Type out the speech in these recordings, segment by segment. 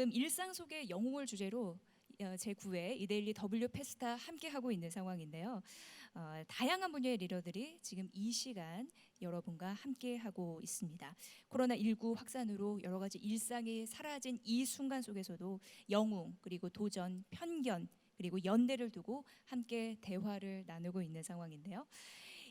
지금 일상 속의 영웅을 주제로 제9회 이데일리 W 페스타 함께 하고 있는 상황인데요. 다양한 분야의 리더들이 지금 이 시간 여러분과 함께 하고 있습니다. 코로나19 확산으로 여러 가지 일상이 사라진 이 순간 속에서도 영웅 그리고 도전, 편견 그리고 연대를 두고 함께 대화를 나누고 있는 상황인데요.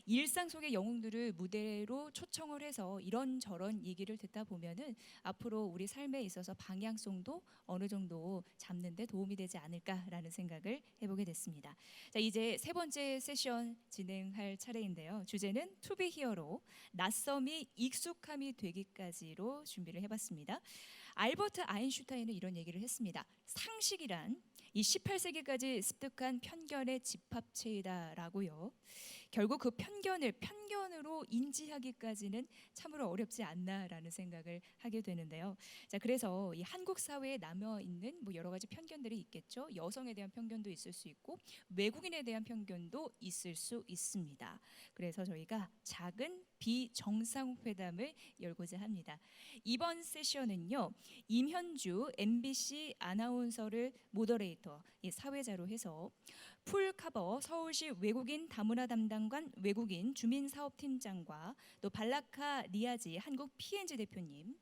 일상 속의 영웅들을 무대로 초청을 해서 이런저런 얘기를 듣다 보면은 앞으로 우리 삶에 있어서 방향성도 어느 정도 잡는 데 도움이 되지 않을까라는 생각을 해보게 됐습니다. 자, 이제 세 번째 세션 진행할 차례인데요. 주제는 To be Hero로 낯섦이 익숙함이 되기까지로 준비를 해봤습니다. 알버트 아인슈타인은 이런 얘기를 했습니다. 상식이란 이 18세기까지 습득한 편견의 집합체이다라고요. 결국 그 편견으로 인지하기까지는 참으로 어렵지 않나라는 생각을 하게 되는데요. 자, 그래서 이 한국 사회에 남아 있는 뭐 여러 가지 편견들이 있겠죠. 여성에 대한 편견도 있을 수 있고 외국인에 대한 편견도 있을 수 있습니다. 그래서 저희가 작은 비정상회담을 열고자 합니다. 이번 세션은요, 임현주 MBC 아나운서를 모더레이터, 사회자로 해서 풀카버 서울시 외국인 다문화 담당관 외국인 주민사업팀장과 또 발라카 리아지 한국 PNG 대표님,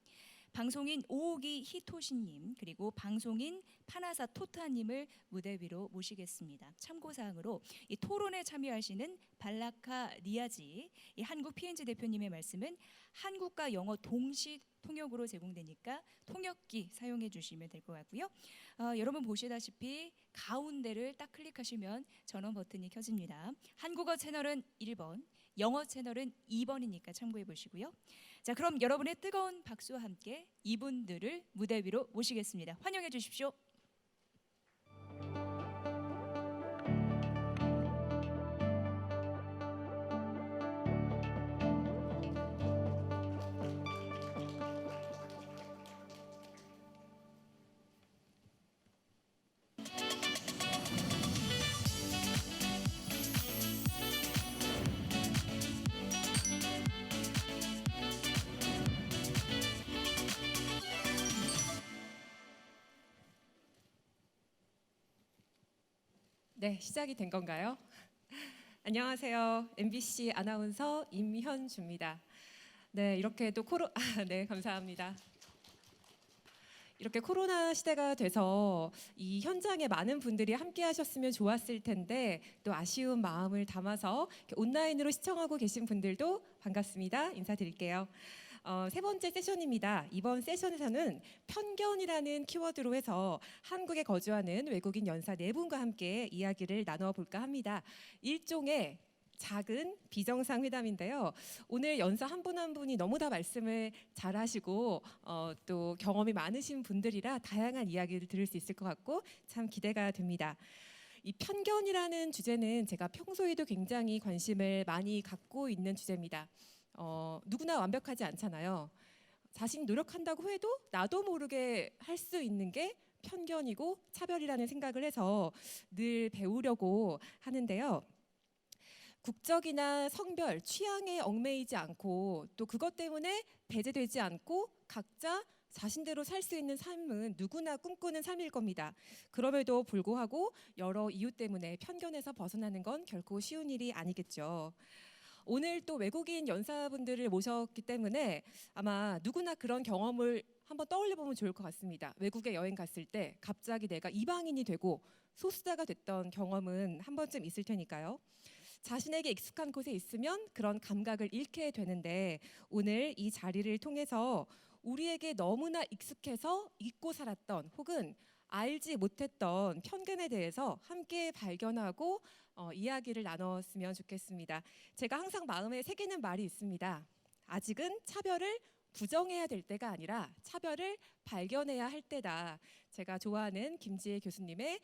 방송인 오오기 히토시님 그리고 방송인 파나사 토타님을 무대 위로 모시겠습니다. 참고사항으로 이 토론에 참여하시는 발라카 리아지 이 한국 PNG 대표님의 말씀은 한국과 영어 동시 통역으로 제공되니까 통역기 사용해 주시면 될 것 같고요. 여러분 보시다시피 가운데를 딱 클릭하시면 전원 버튼이 켜집니다. 한국어 채널은 1번, 영어 채널은 2번이니까 참고해 보시고요. 자, 그럼 여러분의 뜨거운 박수와 함께 이분들을 무대 위로 모시겠습니다. 환영해 주십시오. 네, 시작이 된 건가요? 안녕하세요. MBC 아나운서 임현주입니다. 네, 이렇게 또 네, 감사합니다. 이렇게 코로나 시대가 돼서 이 현장에 많은 분들이 함께 하셨으면 좋았을 텐데 또 아쉬운 마음을 담아서 온라인으로 시청하고 계신 분들도 반갑습니다. 인사드릴게요. 세 번째 세션입니다. 이번 세션에서는 편견이라는 키워드로 해서 한국에 거주하는 외국인 연사 4분과 함께 이야기를 나눠 볼까 합니다. 일종의 작은 비정상 회담인데요. 오늘 연사 한 분 한 분이 너무 다 말씀을 잘하시고 또 경험이 많으신 분들이라 다양한 이야기를 들을 수 있을 것 같고 참 기대가 됩니다. 이 편견이라는 주제는 제가 평소에도 굉장히 관심을 많이 갖고 있는 주제입니다. 누구나 완벽하지 않잖아요. 자신이 노력한다고 해도 나도 모르게 할 수 있는 게 편견이고 차별이라는 생각을 해서 늘 배우려고 하는데요. 국적이나 성별, 취향에 얽매이지 않고 또 그것 때문에 배제되지 않고 각자 자신대로 살 수 있는 삶은 누구나 꿈꾸는 삶일 겁니다. 그럼에도 불구하고 여러 이유 때문에 편견에서 벗어나는 건 결코 쉬운 일이 아니겠죠. 오늘 또 외국인 연사분들을 모셨기 때문에 아마 누구나 그런 경험을 한번 떠올려 보면 좋을 것 같습니다. 외국에 여행 갔을 때 갑자기 내가 이방인이 되고 소수자가 됐던 경험은 한 번쯤 있을 테니까요. 자신에게 익숙한 곳에 있으면 그런 감각을 잃게 되는데 오늘 이 자리를 통해서 우리에게 너무나 익숙해서 잊고 살았던 혹은 알지 못했던 편견에 대해서 함께 발견하고 이야기를 나눴으면 좋겠습니다. 제가 항상 마음에 새기는 말이 있습니다. 아직은 차별을 부정해야 될 때가 아니라 차별을 발견해야 할 때다. 제가 좋아하는 김지혜 교수님의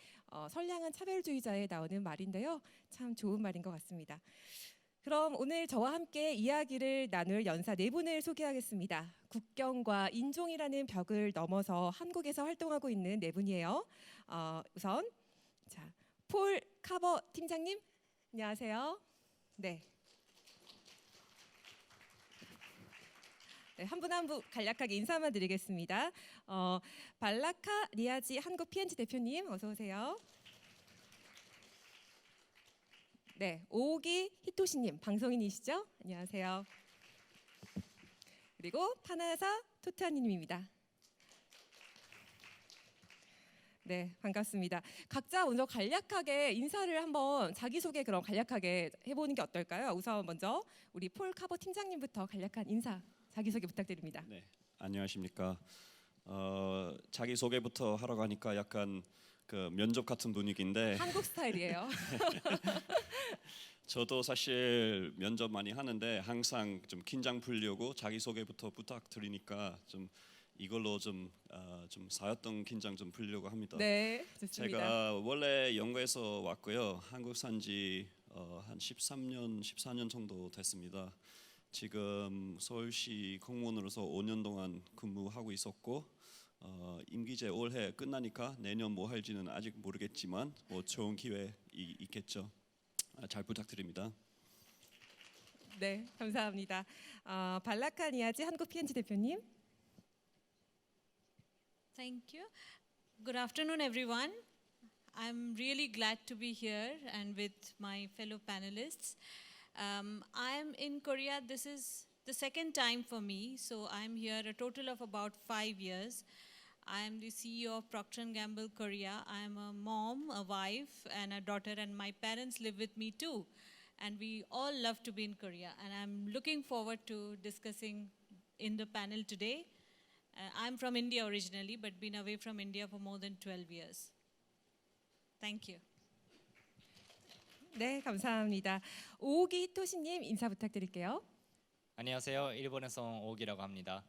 선량한 차별주의자에 나오는 말인데요. 참 좋은 말인 것 같습니다. 그럼 오늘 저와 함께 이야기를 나눌 연사 4분을 소개하겠습니다. 국경과 인종이라는 벽을 넘어서 한국에서 활동하고 있는 4분이에요. 우선 폴 카버 팀장님, 안녕하세요. 네. 네, 한 분 한 분 간략하게 인사만 드리겠습니다. 발라카 리아지 한국 PNG 대표님 어서 오세요. 네, 오기 히토시님 방송인이시죠? 안녕하세요. 그리고 파나사 토타님입니다. 네, 반갑습니다. 각자 먼저 간략하게 인사를 한번 자기소개 그럼 간략하게 해보는 게 어떨까요? 우선 먼저 우리 폴 카버 팀장님부터 간략한 인사 자기소개 부탁드립니다. 네, 안녕하십니까. 자기 소개부터 하러 가니까 약간 그 면접 같은 분위기인데 한국 스타일이에요. 저도 사실 면접 많이 하는데 항상 좀 긴장 풀려고 자기 소개부터 부탁드리니까 좀 이걸로 좀 쌓였던 긴장 좀 풀려고 합니다. 네, 좋습니다. 제가 원래 영국에서 왔고요. 한국 산지 한 13년, 14년 정도 됐습니다. 지금 서울시 공무원으로서 5년 동안 근무하고 있었고 임기제 올해 끝나니까 내년 뭐 할지는 아직 모르겠지만 뭐 좋은 기회 있겠죠. 잘 부탁드립니다. 네, 감사합니다. 발라카 니아지 한국 PNG 대표님. Thank you. Good afternoon, everyone. I'm really glad to be here and with my fellow panelists. I'm in Korea. This is the second time for me, so I'm here a total of about 5 years. I'm the CEO of Procter & Gamble Korea. I'm a mom, a wife, and a daughter, and my parents live with me too. And we all love to be in Korea. And I'm looking forward to discussing in the panel today. I'm from India originally, but been away from India for more than 12 years. Thank you. 네, 감사합니다. 오기 히토시님 인사 부탁드릴게요. 안녕하세요. 일본에서 온 오기라고 합니다.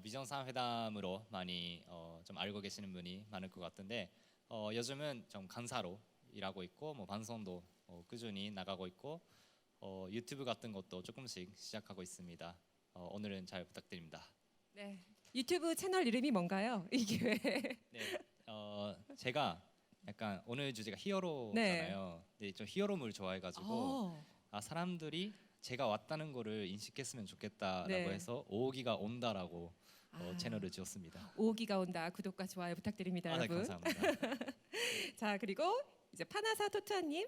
비정상회담으로 많이 좀 알고 계시는 분이 많을 것 같은데 요즘은 좀 강사로 일하고 있고 뭐 방송도 꾸준히 나가고 있고 유튜브 같은 것도 조금씩 시작하고 있습니다. 오늘은 잘 부탁드립니다. 네, 유튜브 채널 이름이 뭔가요? 이 기회에. 네, 제가 약간 오늘 주제가 히어로잖아요. 네, 좀 히어로물 좋아해가지고 사람들이 제가 왔다는 거를 인식했으면 좋겠다라고 네. 해서 오기가 온다라고 채널을 지었습니다. 오기가 온다. 구독과 좋아요 부탁드립니다, 네, 여러분. 감사합니다. 자, 그리고 이제 파나사 토트아님.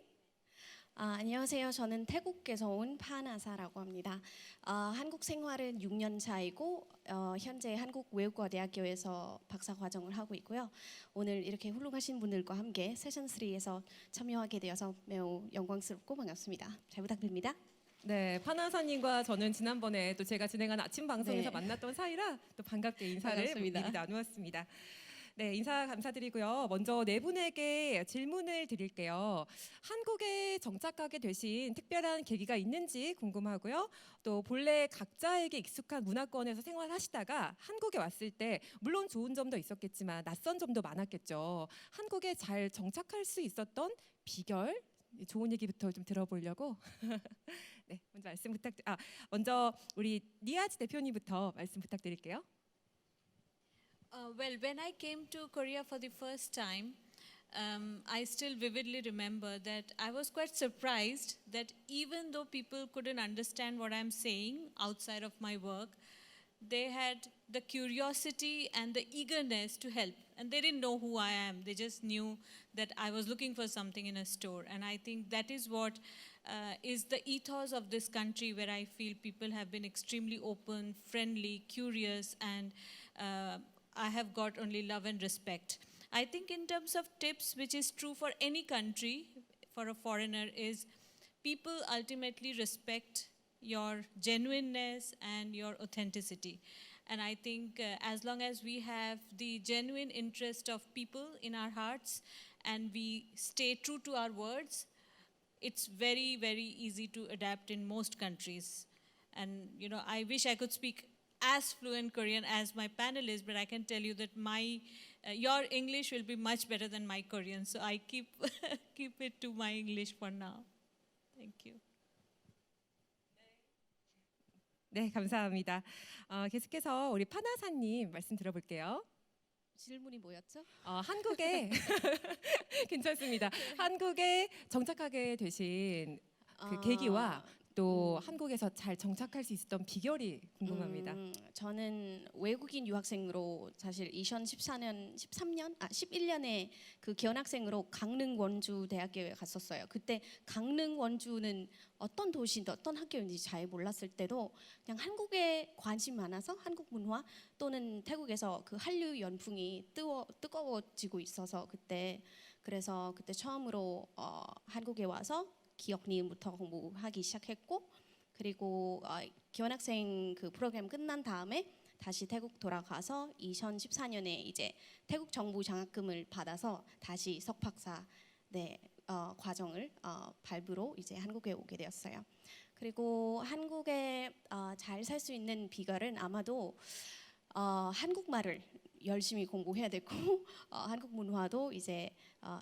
안녕하세요. 저는 태국에서 온 파나사라고 합니다. 한국 생활은 6년 차이고 현재 한국외국어대학교에서 박사 과정을 하고 있고요. 오늘 이렇게 훌륭하신 분들과 함께 세션 3에서 참여하게 되어서 매우 영광스럽고 반갑습니다. 잘 부탁드립니다. 네, 파나사님과 저는 지난번에 또 제가 진행한 아침 방송에서 네. 만났던 사이라 또 반갑게 인사를 반갑습니다. 미리 나누었습니다. 네, 인사 감사드리고요. 먼저 네 분에게 질문을 드릴게요. 한국에 정착하게 되신 특별한 계기가 있는지 궁금하고요. 또 본래 각자에게 익숙한 문화권에서 생활하시다가 한국에 왔을 때 물론 좋은 점도 있었겠지만 낯선 점도 많았겠죠. 한국에 잘 정착할 수 있었던 비결, 좋은 얘기부터 좀 들어보려고. 네, 먼저 우리 니아지 대표님부터 말씀 부탁드릴게요. Well, when I came to Korea for the first time, I still vividly remember that I was quite surprised that even though people couldn't understand what I'm saying outside of my work, they had the curiosity and the eagerness to help. And they didn't know who I am. They just knew that I was looking for something in a store. And I think that is what is the ethos of this country, where I feel people have been extremely open, friendly, curious, and I have got only love and respect. I think in terms of tips, which is true for any country, for a foreigner, is people ultimately respect your genuineness and your authenticity. And I think as long as we have the genuine interest of people in our hearts and we stay true to our words, it's very, very easy to adapt in most countries. And you know, I wish I could speak as fluent Korean as my panelists, but I can tell you that your English will be much better than my Korean. So I keep keep it to my English for now. Thank you. 네, 감사합니다. 계속해서 우리 파나사님 말씀 들어볼게요. 질문이 뭐였죠? 한국에 괜찮습니다. 한국에 정착하게 되신 그 계기와 또 한국에서 잘 정착할 수 있었던 비결이 궁금합니다. 저는 외국인 유학생으로 사실 2014년, 11년에 그 교환학생으로 강릉 원주 대학교에 갔었어요. 그때 강릉 원주는 어떤 도시인지 어떤 학교인지 잘 몰랐을 때도 그냥 한국에 관심 많아서 한국 문화 또는 태국에서 그 한류 연풍이 뜨거워지고 있어서 그래서 그때 처음으로 한국에 와서 기억 니은부터 공부하기 시작했고 그리고 교환학생 그 프로그램 끝난 다음에 다시 태국 돌아가서 2014년에 이제 태국 정부 장학금을 받아서 다시 석박사 과정을 밟으러 이제 한국에 오게 되었어요. 그리고 한국에 잘 살 수 있는 비결은 아마도 한국말을 열심히 공부해야 되고 한국 문화도 이제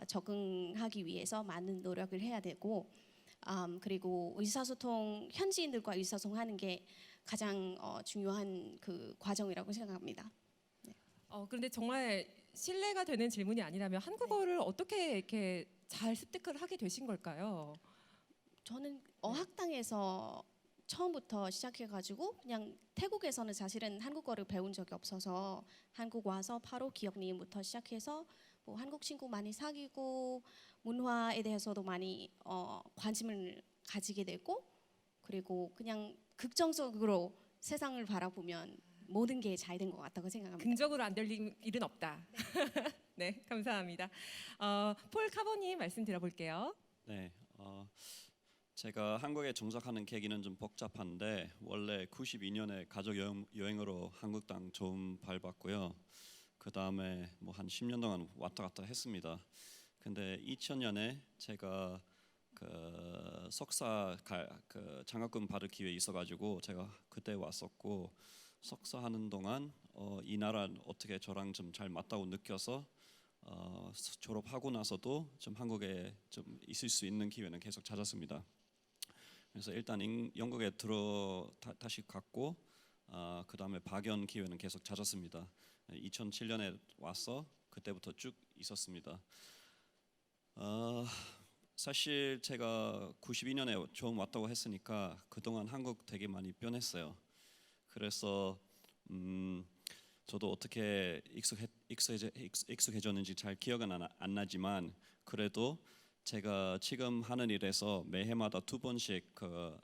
적응하기 위해서 많은 노력을 해야 되고 그리고 현지인들과 의사소통하는 게 가장 중요한 그 과정이라고 생각합니다. 그런데 정말 신뢰가 되는 질문이 아니라면 한국어를 어떻게 이렇게 잘 습득을 하게 되신 걸까요? 저는 어학당에서 처음부터 시작해가지고 그냥 태국에서는 사실은 한국어를 배운 적이 없어서 한국 와서 바로 기억 니은부터 시작해서 뭐 한국 친구 많이 사귀고 문화에 대해서도 많이 관심을 가지게 되고 그리고 그냥 긍정적으로 세상을 바라보면 모든 게 잘 된 것 같다고 생각합니다. 긍정으로 안 될 일은 없다. 네, 감사합니다. 폴 카버님 말씀 들어볼게요. 네, 제가 한국에 정착하는 계기는 좀 복잡한데 원래 92년에 가족 여행으로 한국 땅 처음 밟았고요. 그 다음에 뭐 한 10년 동안 왔다 갔다 했습니다. 근데 2000년에 제가 그 석사 그 장학금 받을 기회 있어가지고 제가 그때 왔었고 석사 하는 동안 이 나라 어떻게 저랑 좀 잘 맞다고 느껴서 졸업하고 나서도 좀 한국에 좀 있을 수 있는 기회는 계속 찾았습니다. 그래서 일단 영국에 다시 갔고 그 다음에 박연 기회는 계속 찾았습니다. 2007년에 와서 그때부터 쭉 있었습니다. 사실 제가 92년에 처음 왔다고 했으니까 그동안 한국 되게 많이 변했어요. 그래서 저도 어떻게 익숙해졌는지 잘 기억은 안 나지만 그래도 제가 지금 하는 일에서 매해마다 2번씩 그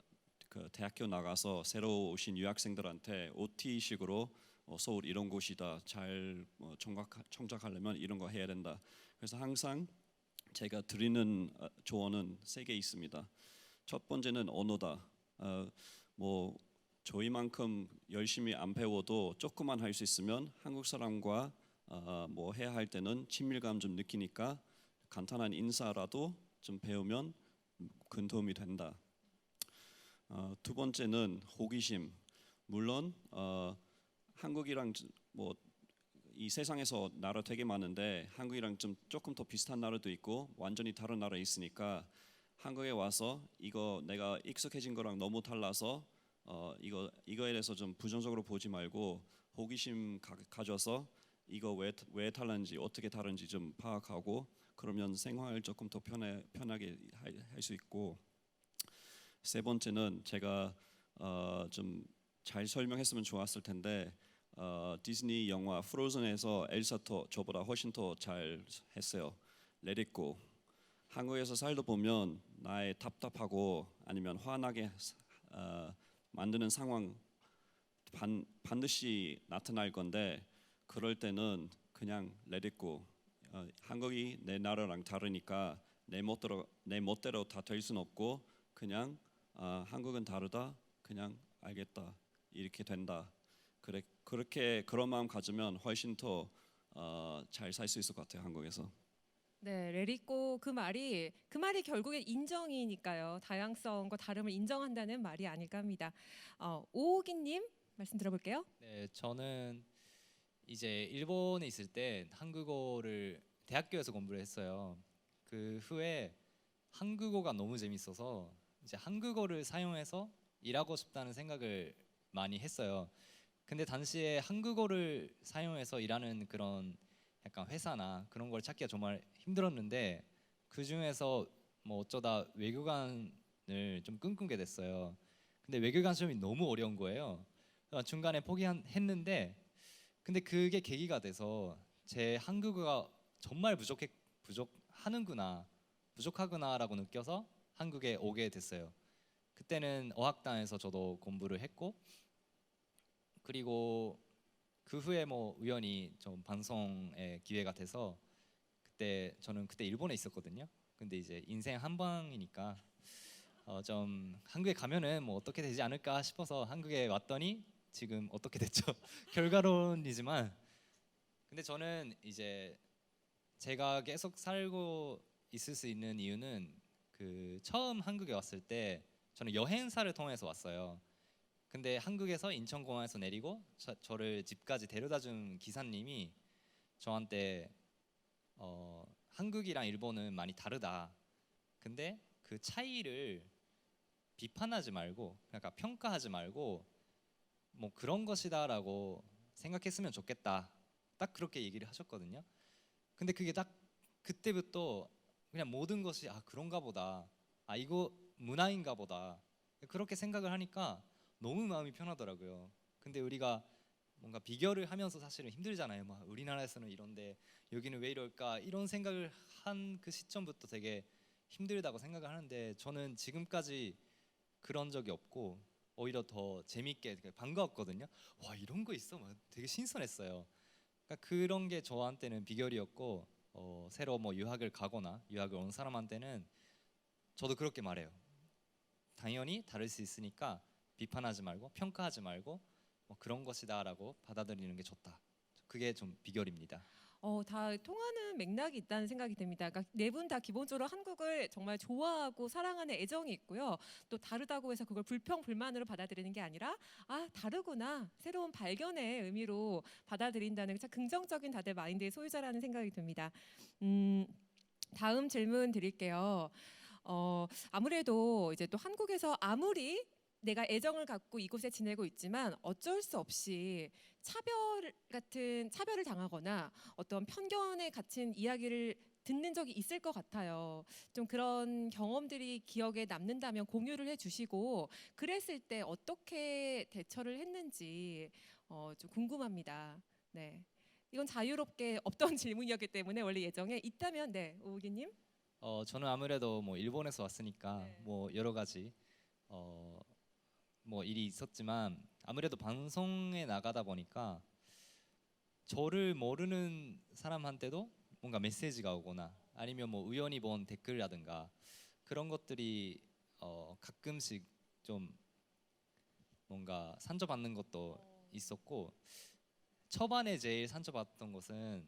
대학교 나가서 새로 오신 유학생들한테 OT식으로 서울 이런 곳이다 잘 정착하려면 이런 거 해야 된다. 그래서 항상 제가 드리는 조언은 3개 있습니다. 첫 번째는 언어다. 뭐 저희만큼 열심히 안 배워도 조금만 할 수 있으면 한국 사람과 뭐 해야 할 때는 친밀감 좀 느끼니까 간단한 인사라도 좀 배우면 큰 도움이 된다. 두 번째는 호기심. 물론 한국이랑 뭐 이 세상에서 나라 되게 많은데 한국이랑 좀 조금 더 비슷한 나라도 있고 완전히 다른 나라에 있으니까 한국에 와서 이거 내가 익숙해진 거랑 너무 달라서 이거에 대해서 좀 부정적으로 보지 말고 호기심 가져서 이거 왜 다른지 어떻게 다른지 좀 파악하고 그러면 생활 조금 더 편하게 할 수 있고 세 번째는 제가 좀 잘 설명했으면 좋았을 텐데 디즈니 영화 프로즌에서 엘사도 저보다 훨씬 더 잘 했어요. Let it go. 한국에서 살다 보면 나의 답답하고 아니면 화나게 만드는 상황 반드시 나타날 건데 그럴 때는 그냥 let it go. 한국이 내 나라랑 다르니까 내 멋대로 다 될 수는 없고 그냥 한국은 다르다. 그냥 알겠다. 이렇게 된다. 그렇게 그런 마음 가지면 훨씬 더 잘 살 수 있을 것 같아요. 한국에서. 네, 레리꼬 그 말이 결국에 인정이니까요. 다양성과 다름을 인정한다는 말이 아닐까 합니다. 오기님 말씀 들어볼게요. 네, 저는 이제 일본에 있을 때 한국어를 대학교에서 공부를 했어요. 그 후에 한국어가 너무 재밌어서 이제 한국어를 사용해서 일하고 싶다는 생각을 많이 했어요. 근데 당시에 한국어를 사용해서 일하는 그런 약간 회사나 그런 걸 찾기가 정말 힘들었는데 그 중에서 뭐 어쩌다 외교관을 시험을 좀 꿈꾸게 됐어요. 근데 외교관 시험이 너무 어려운 거예요. 중간에 포기했는데 근데 그게 계기가 돼서 제 한국어가 정말 부족하구나라고 느껴서 한국에 오게 됐어요. 그때는 어학당에서 저도 공부를 했고 그리고 그 후에 뭐 우연히 좀 방송에 기회가 돼서 저는 그때 일본에 있었거든요. 근데 이제 인생 한 방이니까 좀 한국에 가면은 뭐 어떻게 되지 않을까 싶어서 한국에 왔더니 지금 어떻게 됐죠? 결과론이지만 근데 저는 이제 제가 계속 살고 있을 수 있는 이유는 그 처음 한국에 왔을 때 저는 여행사를 통해서 왔어요. 근데 한국에서 인천공항에서 내리고 저를 집까지 데려다준 기사님이 저한테 한국이랑 일본은 많이 다르다. 근데 그 차이를 비판하지 말고, 그러니까 평가하지 말고 뭐 그런 것이다라고 생각했으면 좋겠다. 딱 그렇게 얘기를 하셨거든요. 근데 그게 딱 그때부터 그냥 모든 것이 그런가 보다. 이거 문화인가 보다. 그렇게 생각을 하니까 너무 마음이 편하더라고요. 근데 우리가 뭔가 비교를 하면서 사실은 힘들잖아요. 막 우리나라에서는 이런데 여기는 왜 이럴까 이런 생각을 한 그 시점부터 되게 힘들다고 생각을 하는데 저는 지금까지 그런 적이 없고 오히려 더 재밌게 되게 반가웠거든요. 와 이런 거 있어? 막 되게 신선했어요. 그러니까 그런 게 저한테는 비결이었고 새로 뭐 유학을 가거나 유학을 온 사람한테는 저도 그렇게 말해요. 당연히 다를 수 있으니까 비판하지 말고 평가하지 말고 뭐 그런 것이다라고 받아들이는 게 좋다. 그게 좀 비결입니다. 다 통하는 맥락이 있다는 생각이 듭니다. 그러니까 네 분 다 기본적으로 한국을 정말 좋아하고 사랑하는 애정이 있고요. 또 다르다고 해서 그걸 불평불만으로 받아들이는 게 아니라 다르구나 새로운 발견의 의미로 받아들인다는 참 긍정적인 다들 마인드의 소유자라는 생각이 듭니다. 다음 질문 드릴게요. 아무래도 이제 또 한국에서 아무리 내가 애정을 갖고 이곳에 지내고 있지만 어쩔 수 없이 차별을 당하거나 어떤 편견에 갇힌 이야기를 듣는 적이 있을 것 같아요. 좀 그런 경험들이 기억에 남는다면 공유를 해주시고 그랬을 때 어떻게 대처를 했는지 좀 궁금합니다. 네, 이건 자유롭게 없던 질문이었기 때문에 원래 예정에 있다면 네, 오우기님. 저는 아무래도 뭐 일본에서 왔으니까 네. 뭐 여러 가지 뭐 일이 있었지만 아무래도 방송에 나가다 보니까 저를 모르는 사람한테도 뭔가 메시지가 오거나 아니면 뭐 우연히 본 댓글이라든가 그런 것들이 가끔씩 좀 뭔가 상처받는 것도 있었고 초반에 제일 상처받았던 것은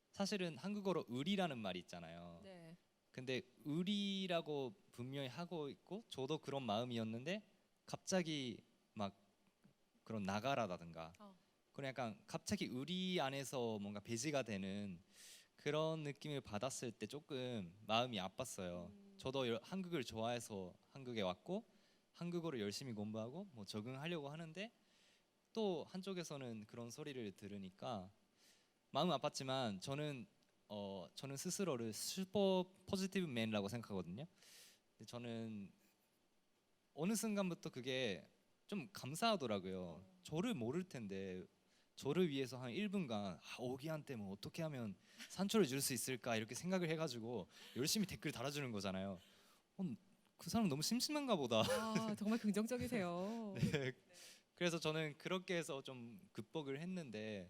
사실은 한국어로 의리라는 말이 있잖아요. 네. 근데 의리라고 분명히 하고 있고 저도 그런 마음이었는데 갑자기 막 그런 나가라라든가 그런 약간 갑자기 의리 안에서 뭔가 배제가 되는 그런 느낌을 받았을 때 조금 마음이 아팠어요. 저도 한국을 좋아해서 한국에 왔고 한국어를 열심히 공부하고 뭐 적응하려고 하는데 또 한쪽에서는 그런 소리를 들으니까 마음은 아팠지만 저는 스스로를 슈퍼 포지티브 맨이라고 생각하거든요. 근데 저는 어느 순간부터 그게 좀 감사하더라고요. 저를 모를 텐데 저를 위해서 한 1분간 오기한테 뭐 어떻게 하면 상처를 줄 수 있을까 이렇게 생각을 해가지고 열심히 댓글 달아주는 거잖아요. 그 사람 너무 심심한가 보다. 정말 긍정적이세요. 네. 그래서 저는 그렇게 해서 좀 극복을 했는데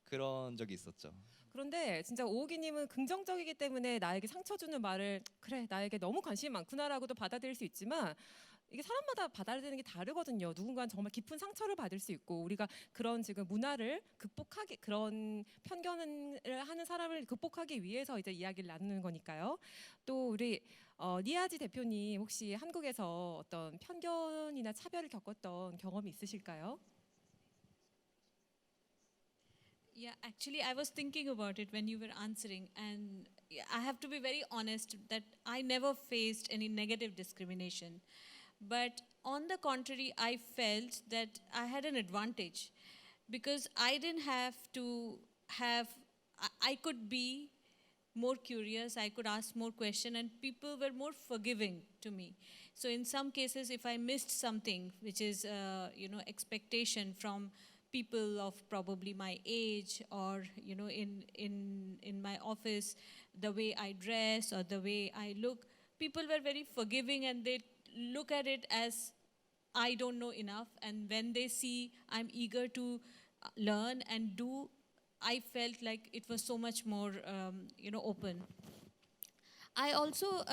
그런 적이 있었죠. 그런데 진짜 오우기님은 긍정적이기 때문에 나에게 상처 주는 말을 그래 나에게 너무 관심이 많구나라고도 받아들일 수 있지만 이게 사람마다 받아들이는 게 다르거든요. 누군가는 정말 깊은 상처를 받을 수 있고 우리가 그런 지금 문화를 극복하기 그런 편견을 하는 사람을 극복하기 위해서 이제 이야기를 나누는 거니까요. 또 우리 니아지 대표님 혹시 한국에서 어떤 편견이나 차별을 겪었던 경험이 있으실까요? Yeah, actually, I was thinking about it when you were answering, and I have to be very honest that I never faced any negative discrimination. But on the contrary, I felt that I had an advantage because I didn't have to have, I could be more curious, I could ask more questions, and people were more forgiving to me. So in some cases, if I missed something, which is expectation from people of probably my age, or in my office, the way I dress or the way I look, people were very forgiving, and they look at it as I don't know enough. And when they see I'm eager to learn and do, I felt like it was so much more, open. I also,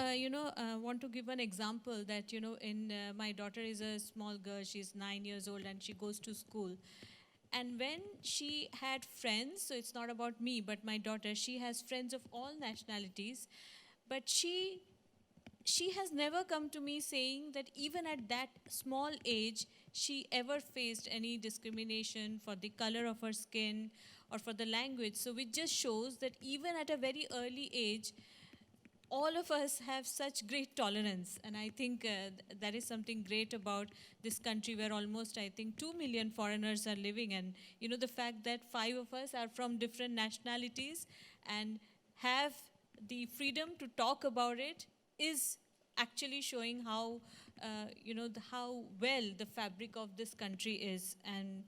want to give an example that, my daughter is a small girl, she's 9 years old, and she goes to school. And when she had friends, so it's not about me, but my daughter, she has friends of all nationalities, but she has never come to me saying that even at that small age, she ever faced any discrimination for the color of her skin or for the language. So it just shows that even at a very early age, all of us have such great tolerance. And I think that is something great about this country, where almost, I think, 2 million foreigners are living. And the fact that 5 of us are from different nationalities and have the freedom to talk about it is actually showing how how well the fabric of this country is. And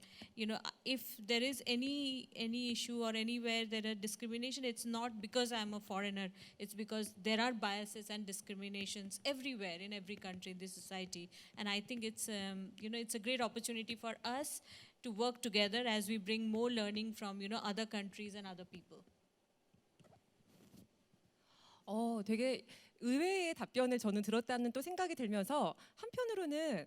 if there is any issue or anywhere there are discrimination, it's not because I'm a foreigner, it's because there are biases and discriminations everywhere in every country in this society. And I think it's it's a great opportunity for us to work together as we bring more learning from other countries and other people. 되게 의외의 답변을 저는 들었다는 또 생각이 들면서, 한편으로는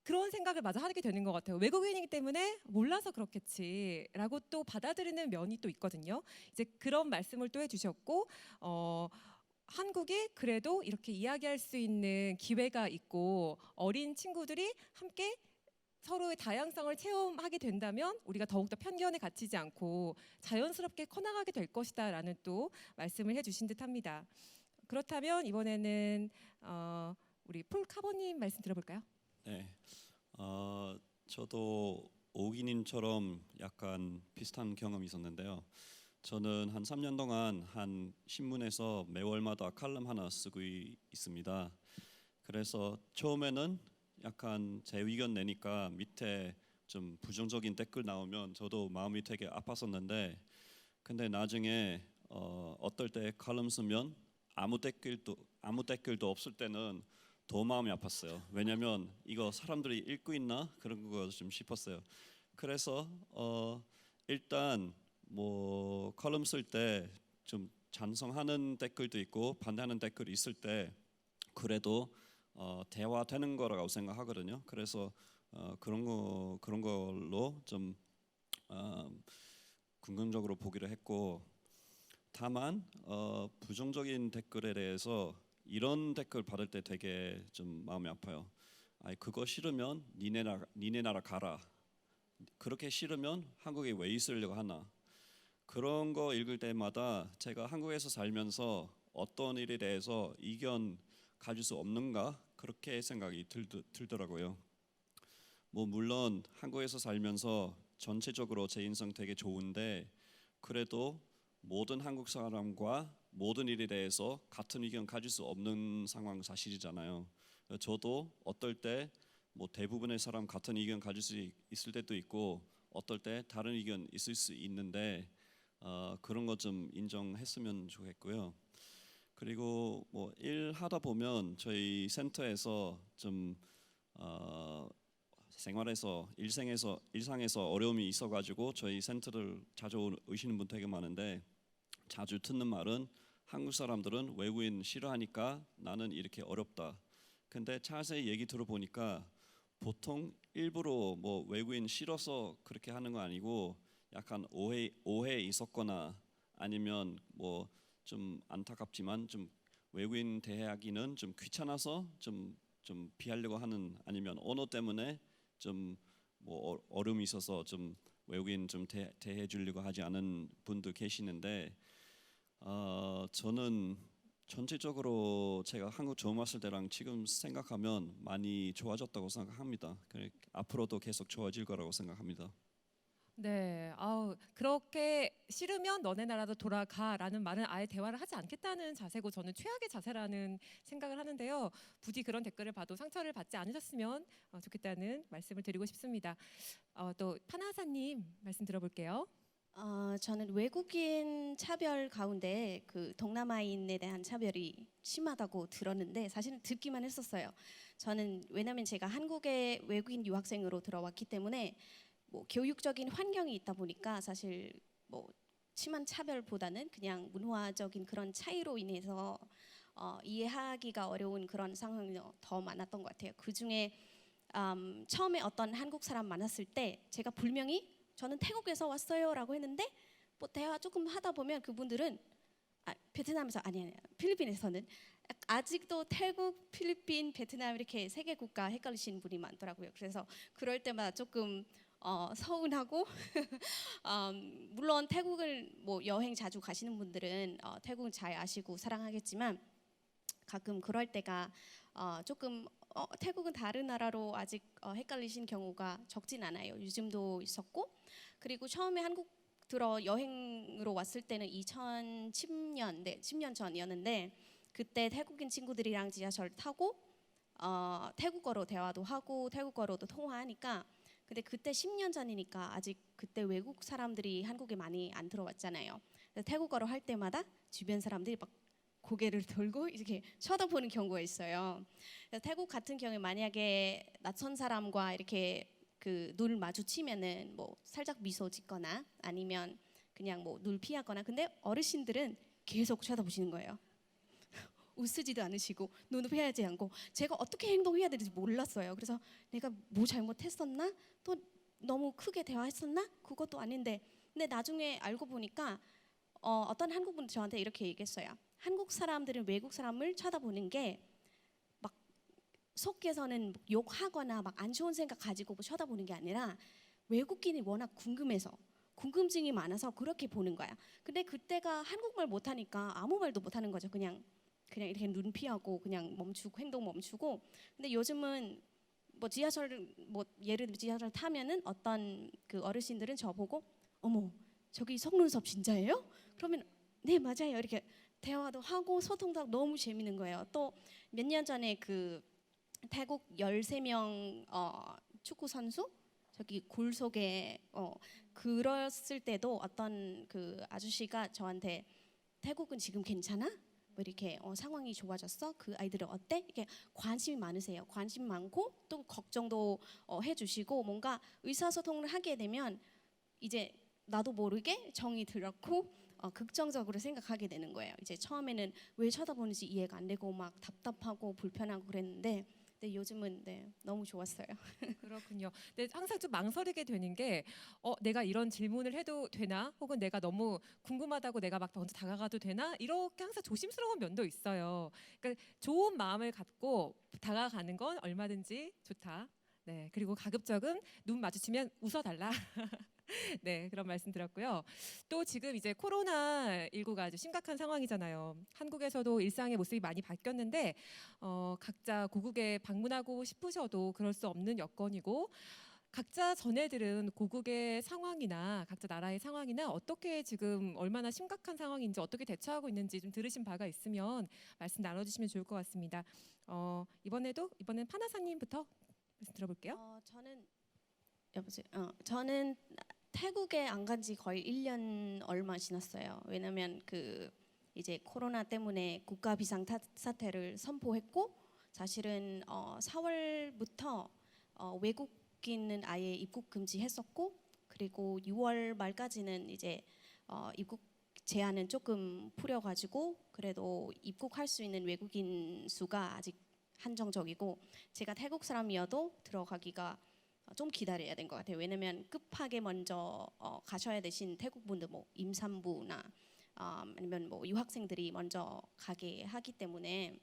그런 생각을 마저 하게 되는 것 같아요. 외국인이기 때문에 몰라서 그렇겠지라고 또 받아들이는 면이 또 있거든요. 이제 그런 말씀을 또 해주셨고, 한국이 그래도 이렇게 이야기할 수 있는 기회가 있고, 어린 친구들이 함께 서로의 다양성을 체험하게 된다면 우리가 더욱더 편견에 갇히지 않고 자연스럽게 커나가게 될 것이다라는 또 말씀을 해주신 듯합니다. 그렇다면 이번에는 우리 폴 카버님 말씀 들어볼까요? 네, 저도 오기님처럼 약간 비슷한 경험이 있었는데요. 저는 한 3년 동안 한 신문에서 매월마다 칼럼 하나 쓰고 있습니다. 그래서 처음에는 약간 제 의견 내니까 밑에 좀 부정적인 댓글 나오면 저도 마음이 되게 아팠었는데, 근데 나중에 어떨 때 칼럼 쓰면 아무 댓글도 없을 때는 더 마음이 아팠어요. 왜냐면 이거 사람들이 읽고 있나 그런 거 좀 싶었어요. 그래서 일단 뭐 칼럼 쓸 때 좀 찬성하는 댓글도 있고 반대하는 댓글이 있을 때 그래도 대화되는 거라고 생각하거든요. 그래서 그런 걸로 좀 긍정적으로 보기로 했고, 다만 부정적인 댓글에 대해서 이런 댓글 받을 때 되게 좀 마음이 아파요. 아니 그거 싫으면 니네 나라 가라. 그렇게 싫으면 한국에 왜 있으려고 하나. 그런 거 읽을 때마다 제가 한국에서 살면서 어떤 일에 대해서 의견 가질 수 없는가 그렇게 생각이 들더라고요. 뭐 물론 한국에서 살면서 전체적으로 제 인성 되게 좋은데, 그래도 모든 한국 사람과 모든 일에 대해서 같은 의견 가질 수 없는 상황 사실이잖아요. 저도 어떨 때 뭐 대부분의 사람 같은 의견 가질 수 있을 때도 있고, 어떨 때 다른 의견 있을 수 있는데 그런 거 좀 인정했으면 좋겠고요. 그리고 뭐 일하다 보면 저희 센터에서 좀 일상에서 어려움이 있어가지고 저희 센터를 자주 오시는 분 되게 많은데, 자주 듣는 말은 한국 사람들은 외국인 싫어하니까 나는 이렇게 어렵다. 근데 자세히 얘기 들어보니까 보통 일부러 뭐 외국인 싫어서 그렇게 하는 거 아니고 약간 오해 있었거나 아니면 뭐 좀 안타깝지만 좀 외국인 대하기는 좀 귀찮아서 좀 피하려고 하는, 아니면 언어 때문에 좀 뭐 어려움이 있어서 좀 외국인 좀 대해 주려고 하지 않은 분도 계시는데, 저는 전체적으로 제가 한국 처음 왔을 때랑 지금 생각하면 많이 좋아졌다고 생각합니다. 앞으로도 계속 좋아질 거라고 생각합니다. 네, 그렇게 싫으면 너네 나라로 돌아가라는 말은 아예 대화를 하지 않겠다는 자세고 저는 최악의 자세라는 생각을 하는데요. 부디 그런 댓글을 봐도 상처를 받지 않으셨으면 좋겠다는 말씀을 드리고 싶습니다. 또 파나사님 말씀 들어볼게요. 저는 외국인 차별 가운데 그 동남아인에 대한 차별이 심하다고 들었는데 사실은 듣기만 했었어요. 저는 왜냐하면 제가 한국에 외국인 유학생으로 들어왔기 때문에 뭐 교육적인 환경이 있다 보니까 사실 뭐 심한 차별보다는 그냥 문화적인 그런 차이로 인해서 이해하기가 어려운 그런 상황이 더 많았던 것 같아요. 그 중에 처음에 어떤 한국 사람 만났을 때 제가 분명히 저는 태국에서 왔어요라고 했는데 뭐 대화 조금 하다 보면 그분들은 베트남에서 아니 필리핀에서는 아직도 태국, 필리핀, 베트남 이렇게 세 개 국가 헷갈리시는 분이 많더라고요. 그래서 그럴 때마다 조금 서운하고 물론 태국을 뭐 여행 자주 가시는 분들은 태국은 잘 아시고 사랑하겠지만 가끔 그럴 때가 조금 태국은 다른 나라로 아직 헷갈리신 경우가 적진 않아요. 요즘도 있었고 그리고 처음에 한국 들어 여행으로 왔을 때는 2010년, 10년 전이었는데 그때 태국인 친구들이랑 지하철 타고 태국어로 대화도 하고 태국어로도 통화하니까 근데 그때 10년 전이니까 아직 그때 외국 사람들이 한국에 많이 안 들어왔잖아요. 그래서 태국어로 할 때마다 주변 사람들이 막 고개를 돌고 이렇게 쳐다보는 경우가 있어요. 그래서 태국 같은 경우에 만약에 낯선 사람과 이렇게 그 눈을 마주치면은 뭐 살짝 미소 짓거나 아니면 그냥 뭐 눈 피하거나 근데 어르신들은 계속 쳐다보시는 거예요. 웃으지도 않으시고 눈을 피하지 않고 제가 어떻게 행동해야 되는지 몰랐어요. 그래서 내가 뭐 잘못했었나? 또 너무 크게 대화했었나? 그것도 아닌데 근데 나중에 알고 보니까 어떤 한국분 저한테 이렇게 얘기했어요. 한국 사람들은 외국 사람을 쳐다보는 게 막 속에서는 욕하거나 막 안 좋은 생각 가지고 쳐다보는 게 아니라 외국인이 워낙 궁금해서 궁금증이 많아서 그렇게 보는 거야. 근데 그때가 한국말 못하니까 아무 말도 못하는 거죠. 그냥 이렇게 눈 피하고 그냥 멈추고 행동 멈추고. 근데 요즘은 뭐 지하철 뭐 예를 들어 지하철 타면은 어떤 그 어르신들은 저보고 어머 저기 속눈썹 진짜예요? 그러면 네 맞아요 이렇게 대화도 하고 소통도 하고 너무 재밌는 거예요. 또 몇 년 전에 그 태국 13명 축구 선수 저기 굴 속에 그랬을 때도 어떤 그 아저씨가 저한테 태국은 지금 괜찮아? 뭐 이렇게 상황이 좋아졌어? 그 아이들은 어때? 이렇게 관심이 많으세요. 관심 많고 또 걱정도 해주시고 뭔가 의사소통을 하게 되면 이제 나도 모르게 정이 들었고 긍정적으로 생각하게 되는 거예요. 이제 처음에는 왜 쳐다보는지 이해가 안 되고 막 답답하고 불편하고 그랬는데 근데 요즘은 네, 너무 좋았어요. 그렇군요. 근데 항상 좀 망설이게 되는 게 내가 이런 질문을 해도 되나? 혹은 내가 너무 궁금하다고 내가 막 먼저 다가가도 되나? 이렇게 항상 조심스러운 면도 있어요. 그러니까 좋은 마음을 갖고 다가가는 건 얼마든지 좋다. 네, 그리고 가급적은 눈 마주치면 웃어달라. 네, 그런 말씀 드렸고요. 또 지금 이제 코로나19가 아주 심각한 상황이잖아요. 한국에서도 일상의 모습이 많이 바뀌었는데 각자 고국에 방문하고 싶으셔도 그럴 수 없는 여건이고 각자 전해들은 고국의 상황이나 각자 나라의 상황이나 어떻게 지금 얼마나 심각한 상황인지 어떻게 대처하고 있는지 좀 들으신 바가 있으면 말씀 나눠주시면 좋을 것 같습니다. 이번엔 파나사님부터 말씀 들어볼게요. 저는 태국에 안 간 지 거의 1년 얼마 지났어요. 왜냐면 그 이제 코로나 때문에 국가 비상 사태를 선포했고 사실은 4월부터 외국인은 아예 입국 금지했었고 그리고 6월 말까지는 이제 입국 제한은 조금 풀려가지고 그래도 입국할 수 있는 외국인 수가 아직 한정적이고 제가 태국 사람이어도 들어가기가 좀 기다려야 된 것 같아요. 왜냐면 급하게 먼저 가셔야 되신 태국 분들 뭐 임산부나 아니면 뭐 유학생들이 먼저 가게 하기 때문에